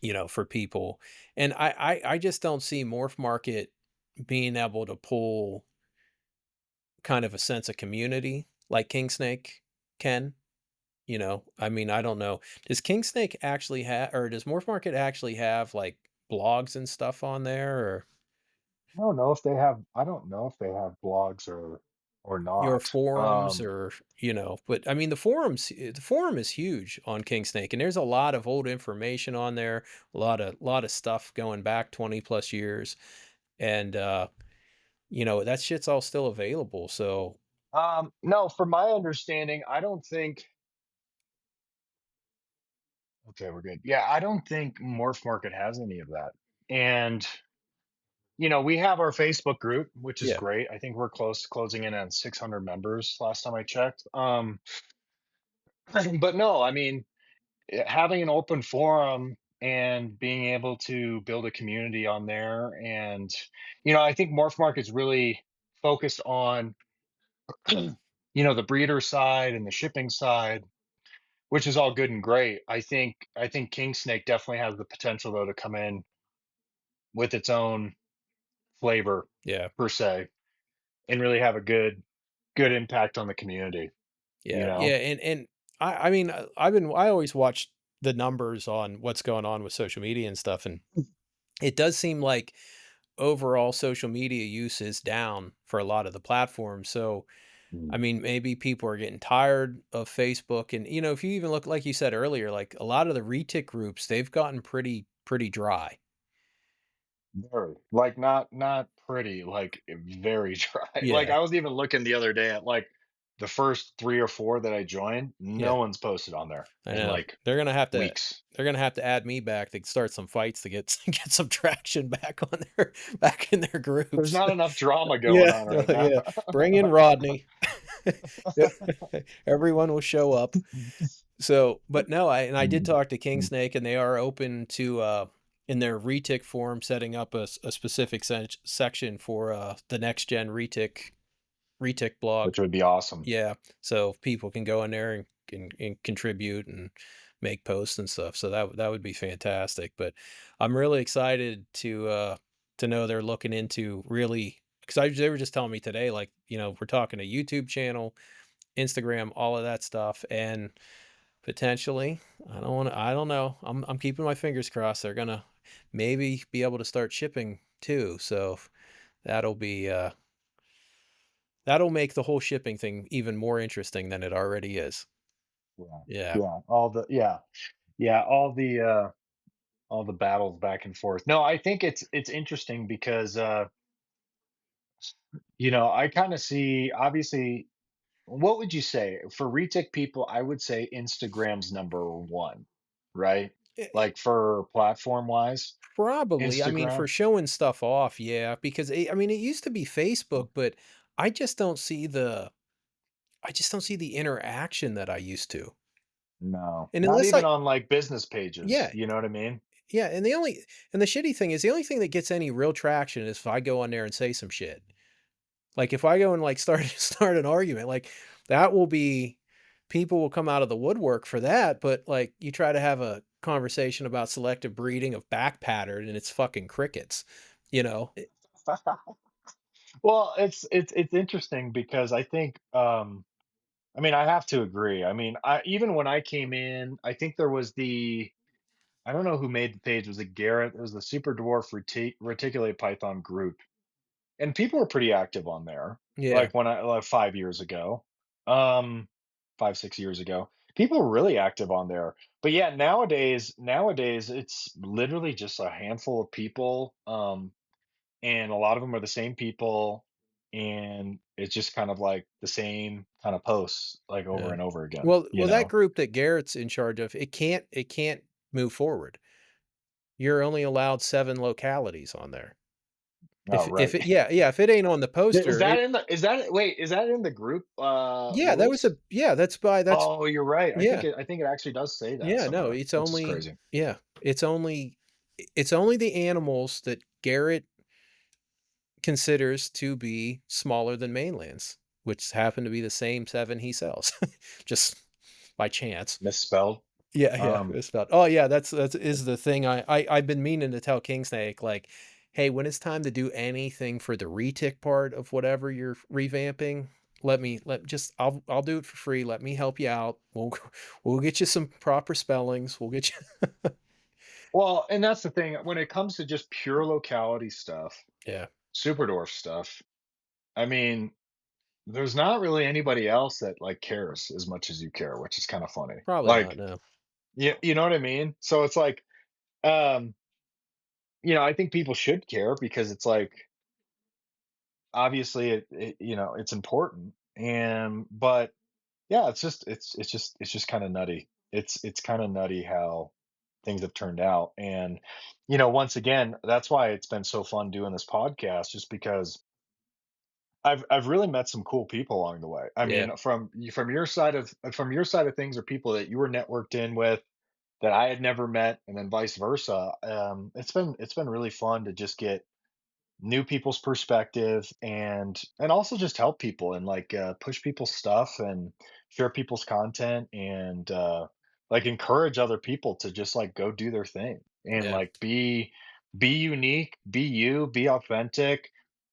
S2: you know, for people. And I just don't see Morph Market being able to pull kind of a sense of community like King Snake can. You know, I mean, I don't know. Does King Snake actually have, or does Morph Market actually have like blogs and stuff on there, or
S1: I don't know if they have blogs or
S2: your
S1: not.
S2: forums, or you know? But I mean, the forum is huge on King Snake, and there's a lot of old information on there, a lot of stuff going back 20 plus years, and you know that shit's all still available. So
S1: No, from my understanding, I don't think okay, we're good. Yeah, I don't think Morph Market has any of that. And we have our Facebook group, which is
S2: yeah,
S1: great. I think we're closing in on 600 members last time I checked. But no, I mean, having an open forum and being able to build a community on there, and I think Morph Market's really focused on the breeder side and the shipping side, which is all good and great. I think King Snake definitely has the potential though to come in with its own flavor
S2: yeah,
S1: per se and really have a good impact on the community, you
S2: yeah,
S1: know?
S2: and I mean, I always watch the numbers on what's going on with social media and stuff, and it does seem like overall social media use is down for a lot of the platforms. So, I
S1: Mm.
S2: mean, maybe people are getting tired of Facebook, and you know, if you even look, like you said earlier, like a lot of the retic groups, they've gotten pretty dry.
S1: Very. Like not pretty, like very dry. Like
S2: Yeah,
S1: I was even looking the other day at like the first 3 or 4 that I joined,
S2: yeah,
S1: no one's posted on there
S2: I
S1: in
S2: know.
S1: like weeks.
S2: They're gonna have to add me back to start some fights to get get some traction back on their back in their
S1: There's
S2: groups.
S1: not enough drama going
S2: Yeah,
S1: on right now.
S2: yeah. Bring in Rodney. Everyone will show up. So, but no, I did
S1: Mm.
S2: talk to King
S1: Mm.
S2: Snake, and they are open to in their retic forum setting up a specific section for the next gen retic blog.
S1: Which would be awesome.
S2: Yeah, so people can go in there and contribute and make posts and stuff. So that would be fantastic. But I'm really excited to know they're looking into really, because they were just telling me today, like, you know, we're talking a YouTube channel, Instagram, all of that stuff, and potentially, I don't know. I'm keeping my fingers crossed. They're gonna maybe be able to start shipping too. So that'll be that'll make the whole shipping thing even more interesting than it already is.
S1: Yeah.
S2: Yeah.
S1: Yeah. Yeah, all the battles back and forth. No, I think it's interesting because I kind of see obviously what would you say for retic people? I would say Instagram's number one, right?
S2: Eh,
S1: Like for platform wise,
S2: probably. I mean,
S1: Instagram.
S2: for showing stuff off, yeah, because I mean, it used to be Facebook, but I just don't see the I just don't see the interaction that I used to.
S1: No,
S2: And
S1: not
S2: unless
S1: even
S2: I
S1: on like business pages.
S2: yeah,
S1: You know what I mean?
S2: yeah, and the shitty thing is the only thing that gets any real traction is if I go on there and say some shit. Like, if I go and, like, start an argument, like, that will be people will come out of the woodwork for that, but, like, you try to have a conversation about selective breeding of back pattern, and it's fucking crickets, you know?
S1: Well, it's interesting because I think I mean I have to agree. I mean, I even when I came in, I think there was the I don't know who made the page. Was it Garrett? It was the Super Dwarf Reticulate Python group, and people were pretty active on there.
S2: Yeah.
S1: Like when I like 5 years ago, um, 5 6 years ago, people were really active on there. But yeah, nowadays it's literally just a handful of people, and a lot of them are the same people, and it's just kind of like the same kind of posts like over
S2: Yeah.
S1: and over again,
S2: Well,
S1: you
S2: that
S1: know?
S2: group that Garrett's in charge of, it can't move forward. You're only allowed 7 localities on there.
S1: Oh,
S2: If
S1: right.
S2: it yeah, yeah, if it ain't on the
S1: Is
S2: poster,
S1: that
S2: it
S1: in the is that wait, is that in the group
S2: yeah, that was
S1: rules?
S2: a yeah, that's
S1: Oh, you're right.
S2: yeah.
S1: I think it actually does say that
S2: Yeah, no,
S1: somewhere,
S2: it's
S1: which is
S2: only
S1: crazy.
S2: yeah, it's only the animals that Garrett considers to be smaller than mainlands, which happen to be the same 7 he sells, just by chance.
S1: Misspelled.
S2: Yeah, yeah,
S1: Um,
S2: it's about oh, yeah, that's is the thing I've been meaning to tell Kingsnake, like, "Hey, when it's time to do anything for the retic part of whatever you're revamping, let just I'll do it for free, let me help you out. We'll get you some proper spellings, we'll get you."
S1: well, and that's the thing, when it comes to just pure locality stuff,
S2: Yeah,
S1: Superdorf stuff, I mean, there's not really anybody else that, like, cares as much as you care, which is kinda funny.
S2: probably not,
S1: Like,
S2: no.
S1: yeah, you know what I mean? So it's like, um, I think people should care because it's like, obviously it's important, and but yeah, it's just kind of nutty. It's kind of nutty how things have turned out. And once again, that's why it's been so fun doing this podcast, just because I've really met some cool people along the way. I
S2: Yeah,
S1: mean, from your side of things, are people that you were networked in with that I had never met, and then vice versa. It's been really fun to just get new people's perspective, and also just help people and like push people's stuff and share people's content, and like encourage other people to just like go do their thing and
S2: yeah,
S1: like be unique, be you, be authentic.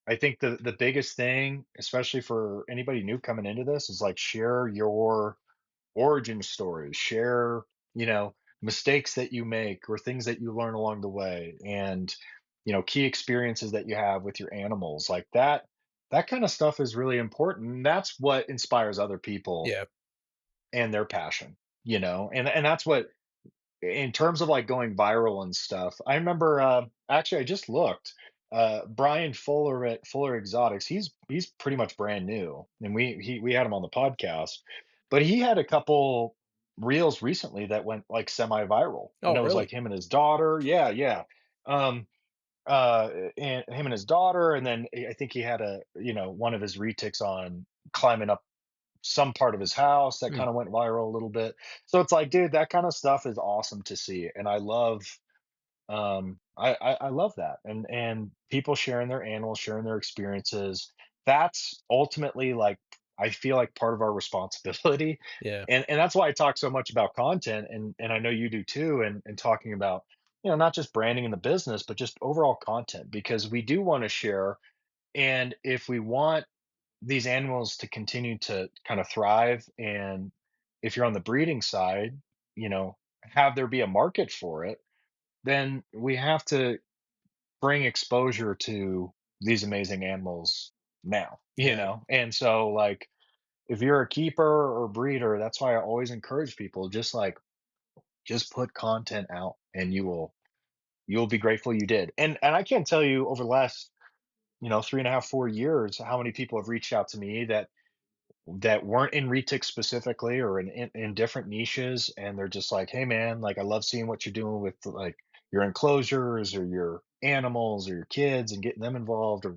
S1: I think the biggest thing, especially for anybody new coming into this, is like share your origin stories, share, you know, mistakes that you make or things that you learn along the way, and key experiences that you have with your animals. Like that kind of stuff is really important. And that's what inspires other people
S2: yeah.
S1: and their passion, and that's what, in terms of like going viral and stuff. I remember, actually I just looked, Brian Fuller at Fuller Exotics. He's pretty much brand new, and we had him on the podcast, but he had a couple reels recently that went like semi-viral, and
S2: Oh,
S1: it was
S2: really?
S1: like him and his daughter. Yeah, yeah. um and him and his daughter, and then I think he had one of his retics on climbing up some part of his house that
S2: Hmm,
S1: kind of went viral a little bit. So it's like, dude, that kind of stuff is awesome to see, and I love, I love that, and people sharing their animals, sharing their experiences. That's ultimately like, I feel like part of our responsibility,
S2: yeah,
S1: and that's why I talk so much about content, and I know you do too, and talking about not just branding in the business, but just overall content, because we do want to share, and if we want these animals to continue to kind of thrive, and if you're on the breeding side, have there be a market for it, then we have to bring exposure to these amazing animals now,
S2: yeah,
S1: and so like, if you're a keeper or breeder, that's why I always encourage people, just like, just put content out, and you'll be grateful you did. And I can't tell you over the last 3.5 4 years how many people have reached out to me that weren't in retic specifically, or in different niches, and they're just like, hey man, like, I love seeing what you're doing with like your enclosures or your animals or your kids, and getting them involved, or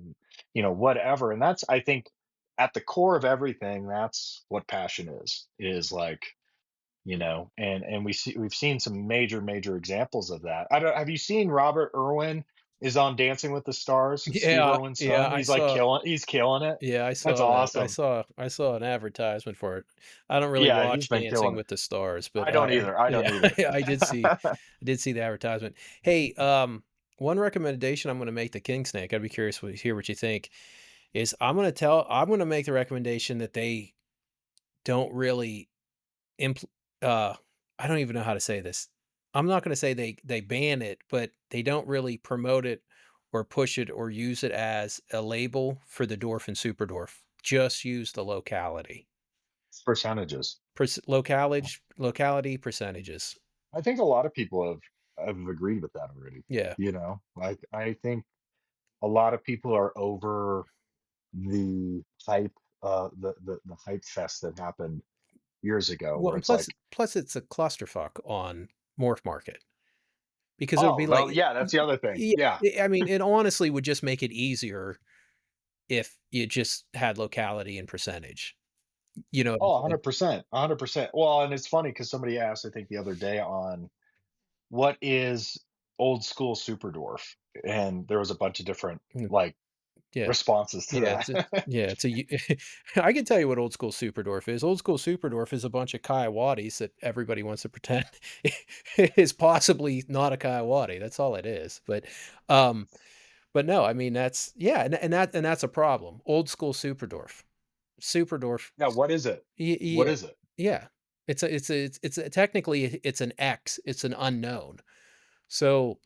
S1: whatever. And that's, I think, at the core of everything, that's what passion is like, and we've seen some major examples of that. I don't Have you seen Robert Irwin is on Dancing with the Stars, Steve
S2: yeah,
S1: Irwin's
S2: yeah.
S1: son? He's killing it.
S2: Yeah, I
S1: That's
S2: saw that.
S1: awesome.
S2: I saw an advertisement for it. I don't really
S1: Yeah, he's
S2: watch
S1: been
S2: Dancing
S1: killing it.
S2: with the Stars, but
S1: I don't either. I don't
S2: yeah,
S1: either.
S2: I did see the advertisement. Hey, one recommendation I'm gonna make to King Snake, I'd be curious to hear what you think, is I'm gonna make the recommendation that they don't really impl uh, I don't even know how to say this. I'm not gonna say they ban it, but they don't really promote it or push it or use it as a label for the dwarf and super dwarf. Just use the locality.
S1: Percentages.
S2: Locality percentages.
S1: I think a lot of people have agreed with that already.
S2: Yeah.
S1: Like, I think a lot of people are over the hype the hype fest that happened years ago,
S2: Well,
S1: where
S2: and
S1: it's like,
S2: plus it's a clusterfuck on Morph Market because it would
S1: oh
S2: be like,
S1: well, yeah, that's the other thing.
S2: yeah,
S1: Yeah.
S2: I mean, it honestly would just make it easier if you just had locality and percentage. You know what I'm
S1: Oh,
S2: saying?
S1: 100%, 100%. Well, and it's funny because somebody asked, I think the other day, on what is old school super dwarf, and there was a bunch of different
S2: Mm,
S1: like
S2: yeah.
S1: responses to
S2: Yeah,
S1: that.
S2: it's a I can tell you what old school Superdorf is. Old school Superdorf is a bunch of Kiowatis that everybody wants to pretend is possibly not a Kiowati. That's all it is. Um, but no, I mean that's yeah, and that's a problem. Old school Superdorf. Superdorf.
S1: Yeah, what is it? What
S2: Yeah,
S1: is it?
S2: yeah. It's a, technically it's an X. It's an unknown. So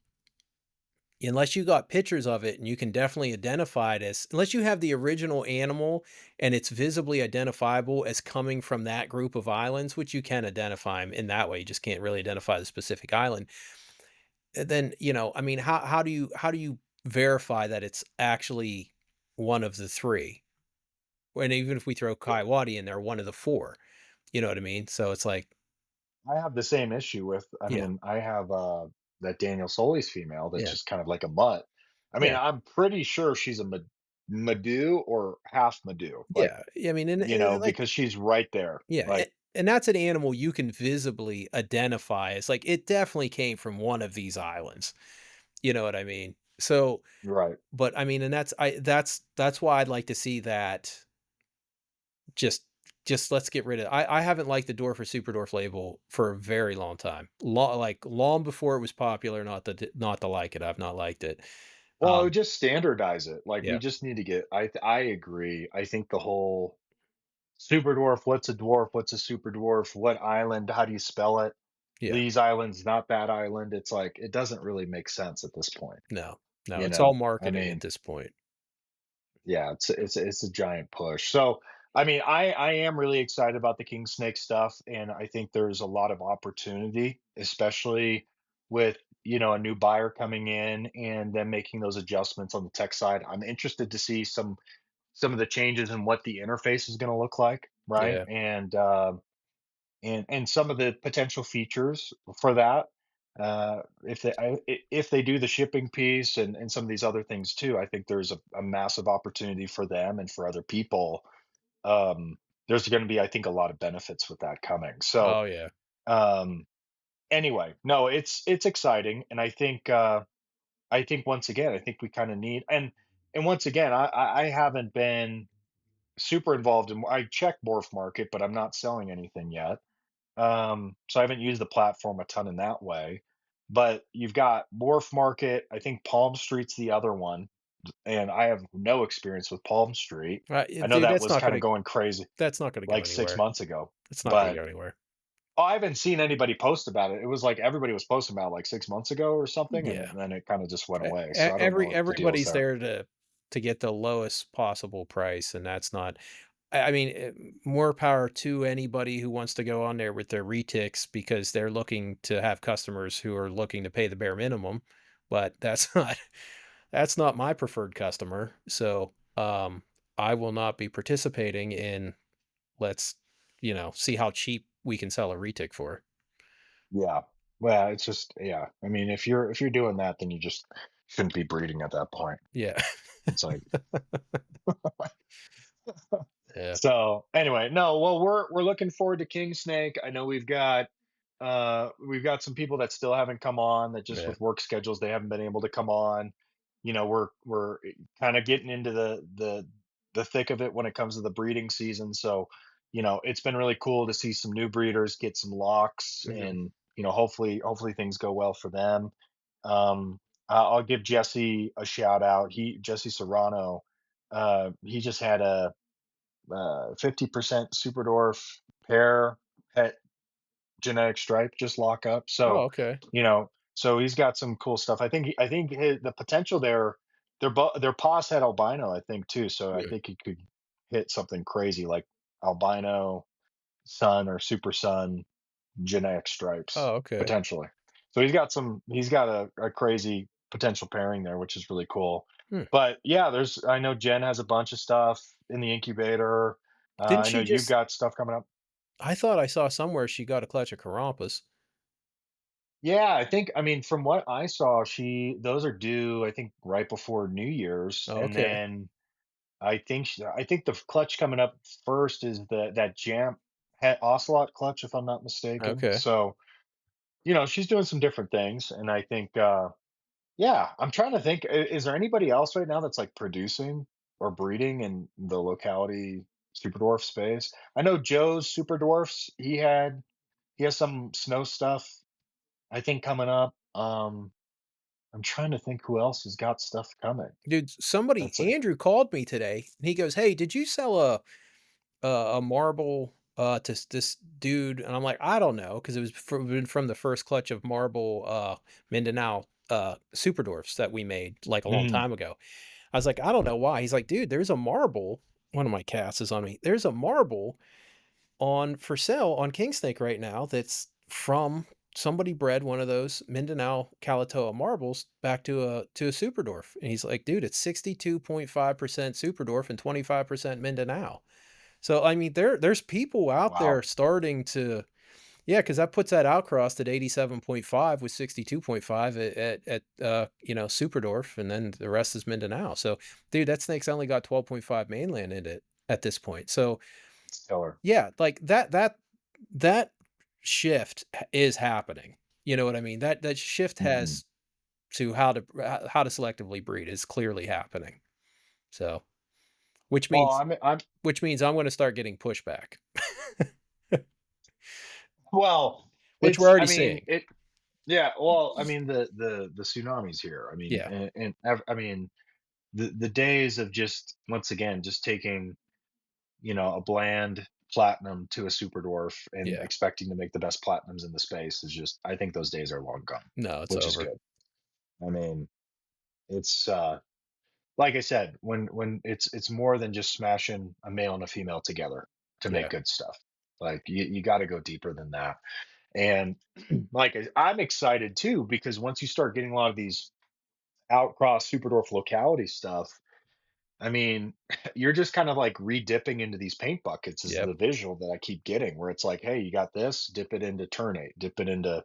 S2: unless you got pictures of it and you can definitely identify it as, unless you have the original animal and it's visibly identifiable as coming from that group of islands, which you can identify 'em in that way, you just can't really identify the specific island, then, I mean, how do you verify that it's actually one of the 3? And even if we throw Kaiwadi in there, one of the 4, you know what I mean? So it's like,
S1: I have the same issue with, I
S2: yeah,
S1: mean, I have that Daniel Solis female that's
S2: yeah,
S1: just kind of like a mutt. I mean,
S2: yeah,
S1: I'm pretty sure she's a Madu or half Madu, like,
S2: yeah. I mean, like,
S1: because she's right there.
S2: yeah,
S1: Like,
S2: and that's an animal you can visibly identify as, like, it definitely came from one of these islands, you know what I mean? So,
S1: right.
S2: but, I mean, and that's why I'd like to see that just let's get rid of I haven't liked the Dwarf or Super Dwarf label for a very long time. Long before it was popular, not to like it, I've not liked it.
S1: Well,
S2: Um,
S1: just standardize it. Like, we
S2: yeah,
S1: just need to get, I agree. I think the whole super dwarf, what's a dwarf? What's a super dwarf? What island? How do you spell it?
S2: yeah.
S1: These islands, not that island. It's like, it doesn't really make sense at this point,
S2: No, no,
S1: you
S2: it's all
S1: know? I
S2: marketing at
S1: mean,
S2: this point.
S1: yeah, it's a giant push. So, I mean, I am really excited about the king snake stuff, and I think there's a lot of opportunity, especially with, a new buyer coming in and then making those adjustments on the tech side. I'm interested to see some of the changes in what the interface is going to look like, right?
S2: Yeah,
S1: And some of the potential features for that. If they do the shipping piece and some of these other things too, I think there's a massive opportunity for them and for other people. Um, there's going to be, I think, a lot of benefits with that coming. So,
S2: oh, yeah,
S1: um, anyway, no, it's exciting, and I think once again, I think we kind of need, and once again, I haven't been super involved in. I check Morph Market, but I'm not selling anything yet. So I haven't used the platform a ton in that way. But you've got Morph Market. I think Palm Street's the other one, and I have no experience with Palm Street. I know
S2: dude,
S1: that was kind of going crazy
S2: that's not gonna go
S1: like six
S2: anywhere.
S1: months ago,
S2: It's not gonna
S1: but
S2: go anywhere.
S1: I haven't seen anybody post about it. It was like everybody was posting about it like 6 months ago or something, and
S2: Yeah.
S1: then it kind of just went away. So I don't know what the deal is
S2: Everybody's
S1: there.
S2: there to get the lowest possible price, and that's not I mean, more power to anybody who wants to go on there with their retics because they're looking to have customers who are looking to pay the bare minimum, but that's that's not my preferred customer. So, I will not be participating in let's, see how cheap we can sell a retic for.
S1: Yeah. Well, it's just, yeah. I mean, if you're doing that, then you just shouldn't be breeding at that point.
S2: Yeah.
S1: It's like,
S2: Yeah.
S1: so anyway, no, well, we're looking forward to King Snake. I know we've got some people that still haven't come on, that just
S2: Yeah.
S1: with work schedules they haven't been able to come on. We're kind of getting into the thick of it when it comes to the breeding season. So, it's been really cool to see some new breeders get some locks,
S2: Mhm.
S1: and hopefully things go well for them. I'll give Jesse a shout out. Jesse Serrano, he just had a 50% Superdorf pair pet genetic stripe just lock up.
S2: Oh,
S1: So,
S2: okay.
S1: so he's got some cool stuff. I think the potential there, their paws had albino, I think too. So I
S2: Hmm.
S1: think he could hit something crazy like albino sun or super sun genetic stripes
S2: Oh, okay.
S1: potentially. So he's got a crazy potential pairing there, which is really cool.
S2: Hmm.
S1: But yeah, I know Jen has a bunch of stuff in the incubator.
S2: Didn't
S1: I know
S2: she
S1: you've
S2: just
S1: got stuff coming up.
S2: I thought I saw somewhere she got a clutch of Carrampas.
S1: Yeah, I think, I mean, from what I saw, those are due, I think, right before New Year's,
S2: Oh,
S1: and
S2: okay.
S1: then I think the clutch coming up first is that Jam Ocelot clutch, if I'm not mistaken.
S2: Okay.
S1: So, she's doing some different things, and I think, yeah, I'm trying to think, is there anybody else right now that's like producing or breeding in the locality super dwarf space? I know Joe's super dwarfs. He has some snow stuff, I think, coming up. I'm trying to think who else has got stuff coming.
S2: Dude, somebody
S1: That's like,
S2: Andrew called me today, and he goes, "Hey, did you sell a marble, to this dude?" And I'm like, "I don't know, because it was from the first clutch of marble, Mindanao, super dwarfs that we made, like, a long
S1: mhm,
S2: time ago." I was like, "I don't know why." He's like, "Dude, there's a marble." One of my cats is on me. "There's a marble on for sale on King Snake right now that's from somebody bred one of those Mindanao Kalatoa marbles back to a super dwarf." And he's like, "Dude, it's 62.5% super dwarf and 25% Mindanao." So I mean, there's people out there
S1: wow,
S2: starting to, yeah, because that puts that outcrossed at 87.5 with 62.5 at super dwarf, and then the rest is Mindanao. So, dude, that snake's only got 12.5 mainland in it at this point. So
S1: stellar.
S2: yeah, like that shift is happening. You know what I mean? That shift
S1: Mhm.
S2: has to how to selectively breed is clearly happening. So, which
S1: Well,
S2: means
S1: I'm
S2: which means I'm gonna start getting pushback,
S1: well.
S2: which we're
S1: I
S2: already
S1: mean,
S2: seeing.
S1: it. Yeah, well, I mean, the tsunamis here. I mean,
S2: Yeah,
S1: I mean, the days of just, once again, just taking, a bland platinum to a super dwarf and
S2: yeah.
S1: expecting to make the best platinums in the space is just, I think those days are long gone,
S2: No, it's
S1: which is
S2: over.
S1: good. I mean, it's like I said, when it's more than just smashing a male and a female together to make
S2: Yeah,
S1: good stuff. Like, you got to go deeper than that. And like, I'm excited too, because once you start getting a lot of these outcross super dwarf locality stuff, I mean, you're just kind of like re-dipping into these paint buckets is
S2: yep,
S1: the visual that I keep getting, where it's like, hey, you got this, dip it into Ternate, dip it into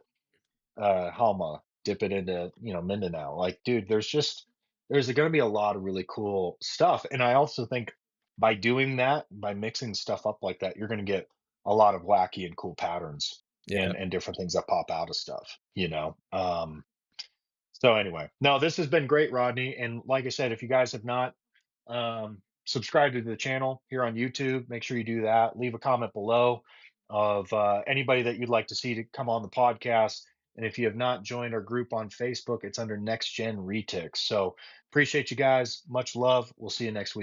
S1: Halma, dip it into, Mindanao. Like, dude, there's going to be a lot of really cool stuff. And I also think by doing that, by mixing stuff up like that, you're going to get a lot of wacky and cool patterns
S2: yeah,
S1: and different things that pop out of stuff. So anyway, no, this has been great, Rodney. And like I said, if you guys have not subscribed to the channel here on YouTube, make sure you do that. Leave a comment below of anybody that you'd like to see to come on the podcast. And if you have not joined our group on Facebook, it's under Next Gen Retics. So appreciate you guys. Much love. We'll see you next week.